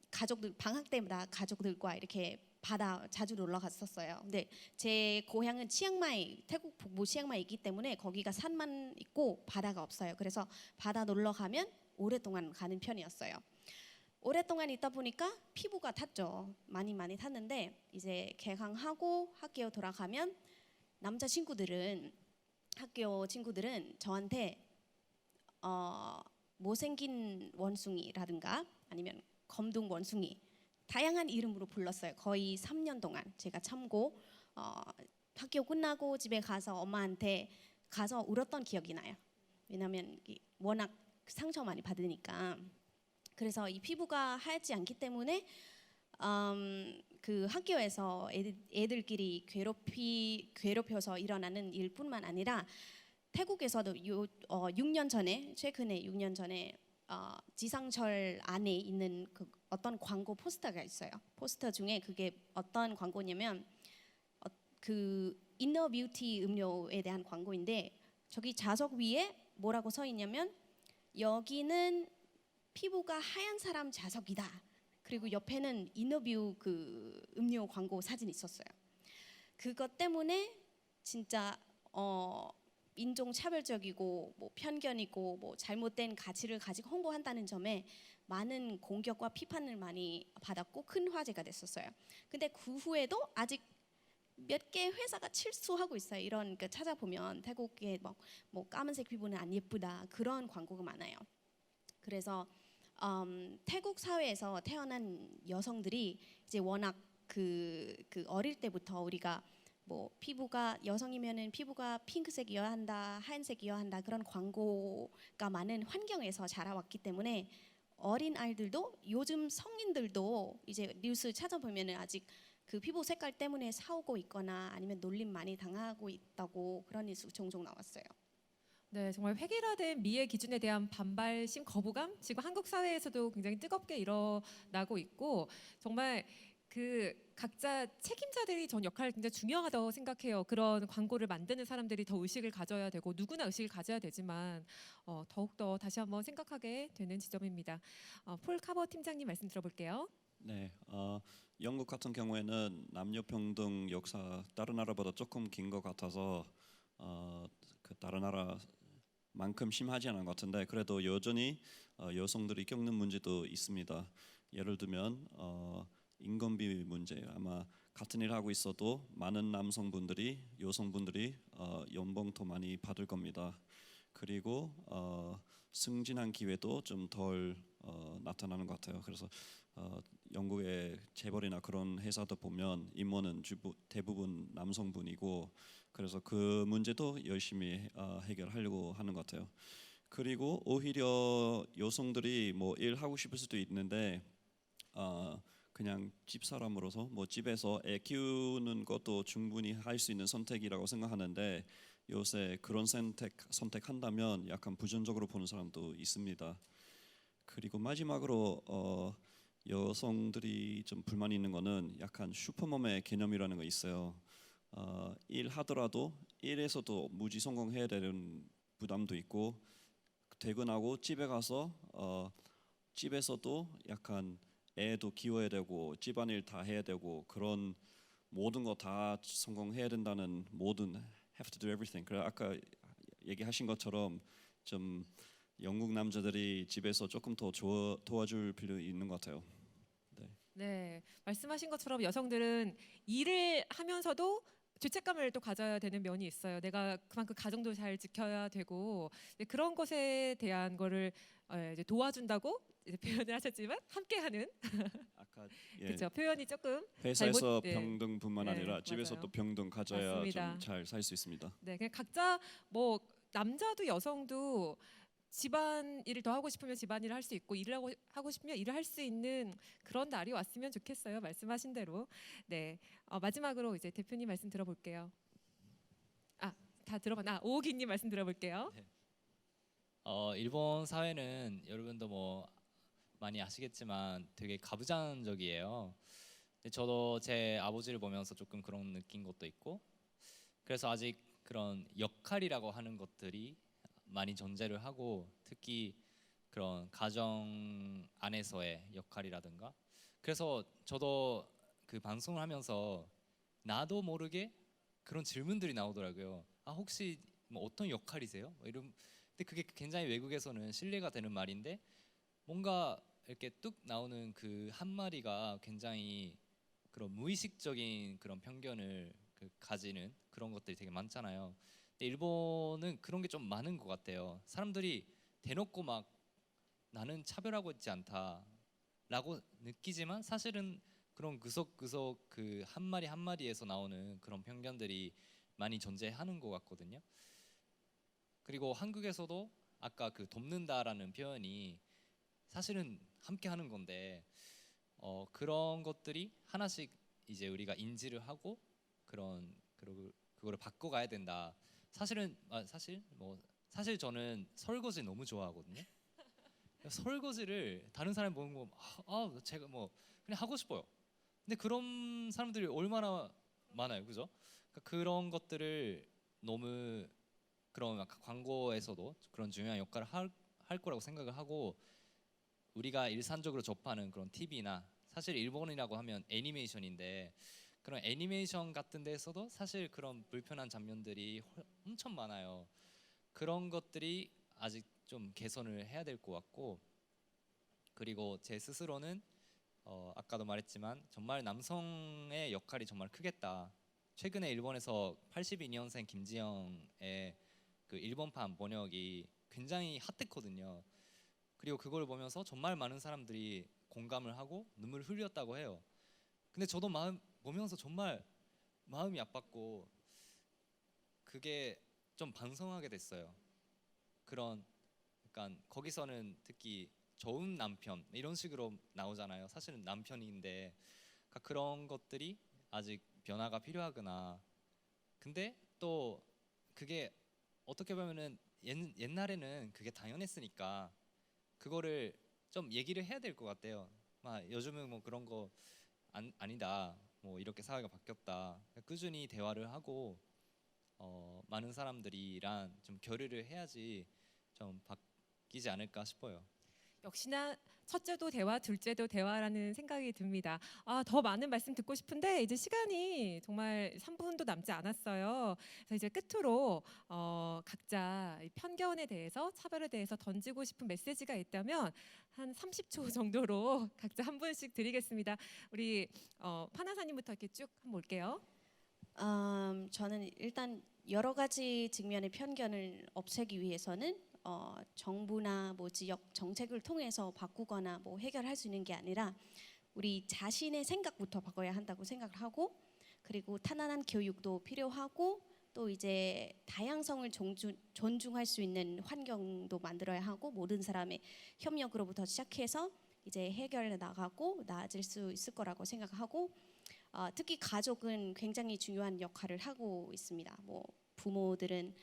가족들 방학 때마다 가족들과 이렇게 바다 자주 놀러 갔었어요. 근데 제 고향은 치앙마이, 태국 북부 치앙마이이기 때문에 거기가 산만 있고 바다가 없어요. 그래서 바다 놀러 가면 오랫동안 가는 편이었어요. 오랫동안 있다 보니까 피부가 탔죠. 많이 탔는데 이제 개강하고 학교 돌아가면 남자 친구들은 학교 친구들은 저한테 못생긴 원숭이라든가 아니면 검둥 원숭이 다양한 이름으로 불렀어요. 거의 3년 동안 제가 참고 학교 끝나고 집에 가서 엄마한테 가서 울었던 기억이 나요. 왜냐하면 워낙 상처 많이 받으니까. 그래서 이 피부가 하얗지 않기 때문에 그 학교에서 애들끼리 괴롭혀서 일어나는 일뿐만 아니라 태국에서도 6년 전에 최근에 6년 전에 지상철 안에 있는 그 어떤 광고 포스터가 있어요. 포스터 중에 그게 어떤 광고냐면 그 이너 뷰티 음료에 대한 광고인데 저기 좌석 위에 뭐라고 써 있냐면 여기는 피부가 하얀 사람 좌석이다. 그리고 옆에는 이너뷰 그 음료 광고 사진이 있었어요. 그것 때문에 진짜 인종 차별적이고 뭐 편견이고 뭐 잘못된 가치를 가지고 홍보한다는 점에 많은 공격과 비판을 많이 받았고 큰 화제가 됐었어요. 근데 그 후에도 아직 몇 개 회사가 실수하고 있어요. 이런 그 찾아보면 태국의 뭐 까만색 피부는 안 예쁘다 그런 광고가 많아요. 그래서 태국 사회에서 태어난 여성들이 이제 워낙 그 어릴 때부터 우리가 뭐 피부가 여성이면은 피부가 핑크색이어야 한다, 하얀색이어야 한다 그런 광고가 많은 환경에서 자라왔기 때문에 어린 아이들도 요즘 성인들도 이제 뉴스 찾아보면은 아직 그 피부 색깔 때문에 싸우고 있거나 아니면 놀림 많이 당하고 있다고 그런 뉴스 종종 나왔어요. 네, 정말 획일화된 미의 기준에 대한 반발심, 거부감 지금 한국 사회에서도 굉장히 뜨겁게 일어나고 있고 정말 그 각자 책임자들이 전 역할이 굉장히 중요하다고 생각해요. 그런 광고를 만드는 사람들이 더 의식을 가져야 되고 누구나 의식을 가져야 되지만 더욱더 다시 한번 생각하게 되는 지점입니다. 폴 카버 팀장님 말씀 들어볼게요. 네, 영국 같은 경우에는 남녀 평등 역사 다른 나라보다 조금 긴 것 같아서 그 다른 나라만큼 심하지 않은 것 같은데 그래도 여전히 여성들이 겪는 문제도 있습니다. 예를 들면 인건비 문제. 아마 같은 일 하고 있어도 많은 남성분들이 여성분들이 연봉 더 많이 받을 겁니다. 그리고 승진한 기회도 좀 덜 나타나는 것 같아요. 그래서 영국의 재벌이나 그런 회사도 보면 임원은 대부분 남성분이고 그래서 그 문제도 열심히 해결하려고 하는 것 같아요. 그리고 오히려 여성들이 뭐 일하고 싶을 수도 있는데 그냥 집사람으로서 뭐 집에서 애 키우는 것도 충분히 할 수 있는 선택이라고 생각하는데 요새 그런 선택한다면 약간 부정적으로 보는 사람도 있습니다. 그리고 마지막으로 여성들이 좀 불만이 있는 거는 약간 슈퍼맘의 개념이라는 거 있어요. 일하더라도 일에서도 무지 성공해야 되는 부담도 있고 퇴근하고 집에 가서 집에서도 약간 애도 키워야 되고 집안일 다 해야 되고 그런 모든 거 다 성공해야 된다는 모든 have to do everything. 그래 아까 얘기하신 것처럼 좀 영국 남자들이 집에서 조금 더 도와줄 필요 있는 것 같아요. 네, 말씀하신 것처럼 여성들은 일을 하면서도 죄책감을 또 가져야 되는 면이 있어요. 내가 그만큼 가정도 잘 지켜야 되고 그런 것에 대한 거를 이제 도와준다고 이제 표현을 하셨지만 함께하는 아까 그렇죠. 표현이 조금 회사에서 네. 평등뿐만 네, 아니라 맞아요. 집에서도 평등 가져야 맞습니다. 좀 잘 살 수 있습니다. 네, 그냥 각자 뭐 남자도 여성도 집안 일을 더 하고 싶으면 집안 일을 할 수 있고 일을 하고 싶으면 일을 할 수 있는 그런 날이 왔으면 좋겠어요. 말씀하신 대로. 네, 마지막으로 이제 대표님 말씀 들어볼게요. 다 들어봤나? 오기님 말씀 들어볼게요. 일본 사회는 여러분도 뭐 많이 아시겠지만 되게 가부장적이에요. 근데 저도 제 아버지를 보면서 조금 그런 느낀 것도 있고 그래서 아직 그런 역할이라고 하는 것들이 많이 존재를 하고 특히 그런 가정 안에서의 역할이라든가 그래서 저도 그 방송을 하면서 나도 모르게 그런 질문들이 나오더라고요. 혹시 뭐 어떤 역할이세요? 이런 근데 그게 굉장히 외국에서는 신뢰가 되는 말인데 뭔가 이렇게 뚝 나오는 그 한 마디가 굉장히 그런 무의식적인 그런 편견을 가지는 그런 것들이 되게 많잖아요. 근데 일본은 그런 게 좀 많은 것 같아요. 사람들이 대놓고 막 나는 차별하고 있지 않다라고 느끼지만 사실은 그런 구석구석 그 한 마디 한 마디에서 나오는 그런 편견들이 많이 존재하는 것 같거든요. 그리고 한국에서도 아까 그 돕는다라는 표현이 사실은 함께 하는 건데 그런 것들이 하나씩 이제 우리가 인지를 하고 그거를 바꿔가야 된다. 사실 저는 설거지 너무 좋아하거든요. 설거지를 다른 사람 보는 거 제가 뭐 그냥 하고 싶어요. 근데 그런 사람들이 얼마나 많아요, 그죠? 그러니까 그런 것들을 너무 그런 아까 광고에서도 그런 중요한 역할을 할 거라고 생각을 하고 우리가 일상적으로 접하는 그런 TV나 사실 일본이라고 하면 애니메이션인데 그런 애니메이션 같은 데서도 사실 그런 불편한 장면들이 엄청 많아요. 그런 것들이 아직 좀 개선을 해야 될 것 같고 그리고 제 스스로는 아까도 말했지만 정말 남성의 역할이 정말 크겠다. 최근에 일본에서 82년생 김지영의 그 일본판 번역이 굉장히 핫했거든요. 그리고 그걸 보면서 정말 많은 사람들이 공감을 하고 눈물을 흘렸다고 해요. 근데 저도 보면서 정말 마음이 아팠고 그게 좀 반성하게 됐어요. 그런 약간 거기서는 특히 좋은 남편 이런 식으로 나오잖아요. 사실은 남편인데 그러니까 그런 것들이 아직 변화가 필요하구나. 근데 또 그게 어떻게 보면은 옛날에는 그게 당연했으니까 그거를 좀 얘기를 해야 될 것 같아요. 요즘은 뭐 그런 거 아니다. 뭐 이렇게 사회가 바뀌었다. 꾸준히 대화를 하고 많은 사람들이랑 좀 교류를 해야지 좀 바뀌지 않을까 싶어요. 역시나 첫째도 대화, 둘째도 대화라는 생각이 듭니다. 더 많은 말씀 듣고 싶은데 이제 시간이 정말 3분도 남지 않았어요. 그래서 이제 끝으로 각자 이 편견에 대해서, 차별에 대해서 던지고 싶은 메시지가 있다면 한 30초 정도로 각자 한 분씩 드리겠습니다. 우리 파나사님부터 이렇게 쭉 한번 볼게요. 저는 일단 여러 가지 측면의 편견을 없애기 위해서는 정부나 뭐 지역 정책을 통해서 바꾸거나 뭐 해결할 수 있는 게 아니라 우리 자신의 생각부터 바꿔야 한다고 생각을 하고 그리고 탄탄한 교육도 필요하고 또 이제 다양성을 존중할 수 있는 환경도 만들어야 하고 모든 사람의 협력으로부터 시작해서 이제 해결해 나가고 나아질 수 있을 거라고 생각하고 특히 가족은 굉장히 중요한 역할을 하고 있습니다. 뭐 부모들은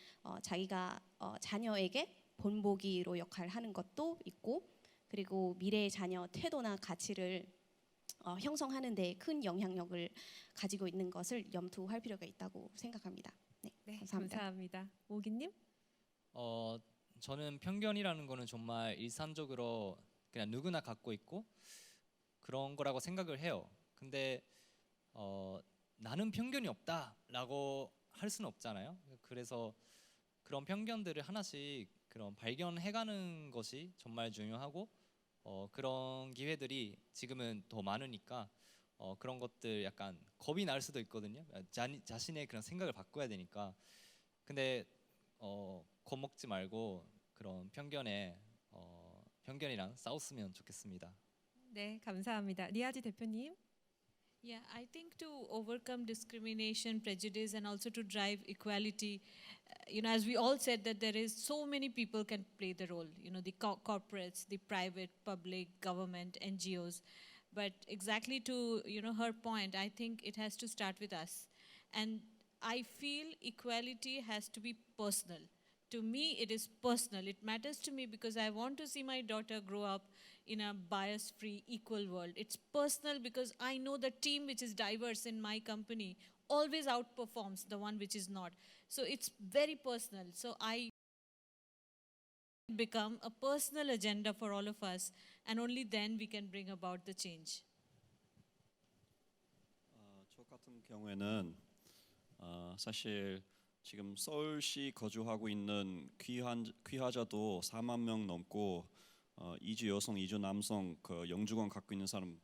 자기가 자녀에게 본보기로 역할을 하는 것도 있고 그리고 미래의 자녀 태도나 가치를 형성하는 데 큰 영향력을 가지고 있는 것을 염두할 필요가 있다고 생각합니다. 네, 감사합니다. 감사합니다. 오기님? 저는 편견이라는 거는 정말 일상적으로 그냥 누구나 갖고 있고 그런 거라고 생각을 해요. 근데 나는 편견이 없다라고 할 수는 없잖아요. 그래서 그런 편견들을 하나씩 그런 발견해가는 것이 정말 중요하고 그런 기회들이 지금은 더 많으니까 그런 것들 약간 겁이 날 수도 있거든요. 자신의 그런 생각을 바꿔야 되니까. 근데 겁먹지 말고 그런 편견이랑 싸웠으면 좋겠습니다. 네, 감사합니다. 리아지 대표님? Yeah, I think to overcome discrimination, prejudice, and also to drive equality, as we all said, that there is so many people can play the role. The corporates, the private, public, government, NGOs. But exactly to her point, I think it has to start with us, and I feel equality has to be personal. To me, it is personal. It matters to me because I want to see my daughter grow up in a bias-free, equal world. It's personal because I know the team which is diverse in my company always outperforms the one which is not. So it's very personal. So I become a personal agenda for all of us, and only then we can bring about the change. 저 같은 경우에는 사실 지금 서울시 거주하고 있는 귀화자도 4만 명 넘고 이주 여성, 이주 남성 그 영주권 갖고 있는 사람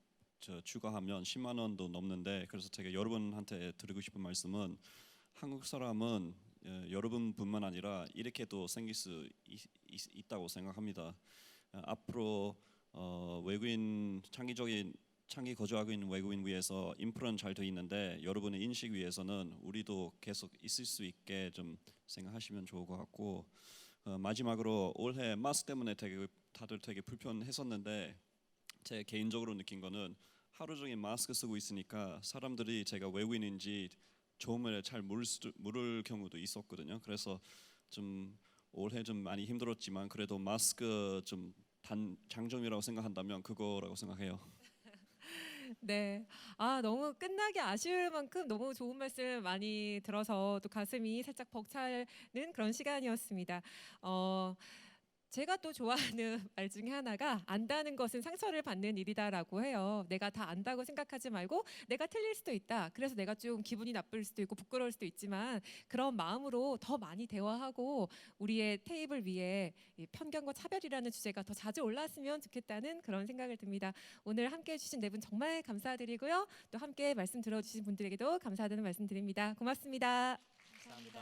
추가하면 10만 원도 넘는데 그래서 제가 여러분한테 드리고 싶은 말씀은 한국 사람은 여러분뿐만 아니라 이렇게도 생길 수 있다고 생각합니다. 앞으로 외국인 창기 거주하고 있는 외국인 위해서 인프라는 잘 돼 있는데 여러분의 인식 위해서는 우리도 계속 있을 수 있게 좀 생각하시면 좋을 것 같고 마지막으로 올해 마스크 때문에 다들 되게 불편했었는데 제 개인적으로 느낀 거는 하루 종일 마스크 쓰고 있으니까 사람들이 제가 외국인인지 처음에 잘 모를 경우도 있었거든요. 그래서 좀 올해 좀 많이 힘들었지만 그래도 마스크 좀 장점이라고 생각한다면 그거라고 생각해요. 네. 너무 끝나기 아쉬울 만큼 너무 좋은 말씀 많이 들어서 또 가슴이 살짝 벅차는 그런 시간이었습니다. 제가 또 좋아하는 말 중에 하나가 안다는 것은 상처를 받는 일이다라고 해요. 내가 다 안다고 생각하지 말고 내가 틀릴 수도 있다. 그래서 내가 좀 기분이 나쁠 수도 있고 부끄러울 수도 있지만 그런 마음으로 더 많이 대화하고 우리의 테이블 위에 이 편견과 차별이라는 주제가 더 자주 올라왔으면 좋겠다는 그런 생각을 듭니다. 오늘 함께해 주신 네 분 정말 감사드리고요. 또 함께 말씀 들어주신 분들에게도 감사하다는 말씀 드립니다. 고맙습니다. 감사합니다.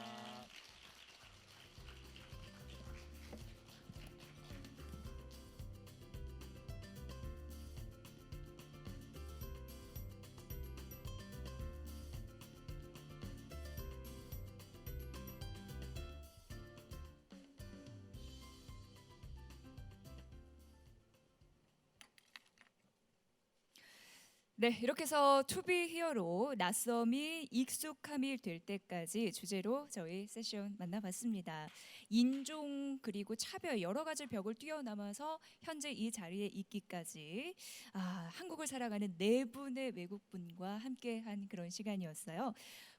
네, 이렇게 해서 투비 히어로 낯섦이 익숙함이 될 때까지 주제로 저희 세션 만나봤습니다. 인종 그리고 차별 여러 가지 벽을 뛰어넘어서 현재 이 자리에 있기까지 한국을 살아가는 네 분의 외국분과 함께한 그런 시간이었어요.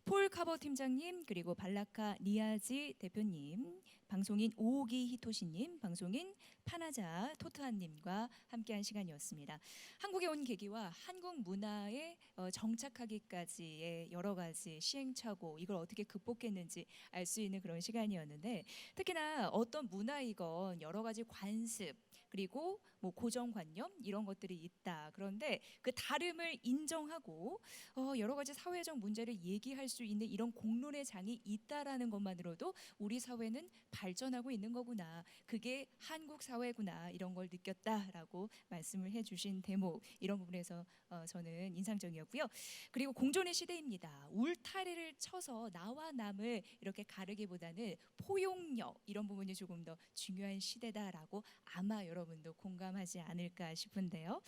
폴 카버 팀장님 그리고 발라카 니아지 대표님, 방송인 오기 히토시님, 방송인 파나자 토트한님과 함께한 시간이었습니다. 한국에 온 계기와 한국 문화에 정착하기까지의 여러 가지 시행착오 이걸 어떻게 극복했는지 알 수 있는 그런 시간이었는데 특히나 어떤 문화이건 여러 가지 관습 그리고 뭐 고정관념 이런 것들이 있다. 그런데 그 다름을 인정하고 여러 가지 사회적 문제를 얘기할 수 있는 이런 공론의 장이 있다라는 것만으로도 우리 사회는 발전하고 있는 거구나. 그게 한국 사회구나. 이런 걸 느꼈다라고 말씀을 해주신 대목 이런 부분에서 저는 인상적이었고요. 그리고 공존의 시대입니다. 울타리를 쳐서 나와 남을 이렇게 가르기보다는 포용력 이런 부분이 조금 더 중요한 시대다라고 아마 여러분도 공감하지 않을까 싶은데요.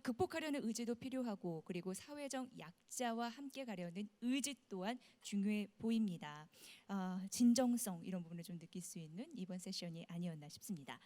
극복하려는 의지도 필요하고 그리고 사회적 약자와 함께 가려는 의지 또한 중요해 보입니다. 진정성 이런 부분을 좀 느낄 수 있는 이번 세션이 아니었나 싶습니다.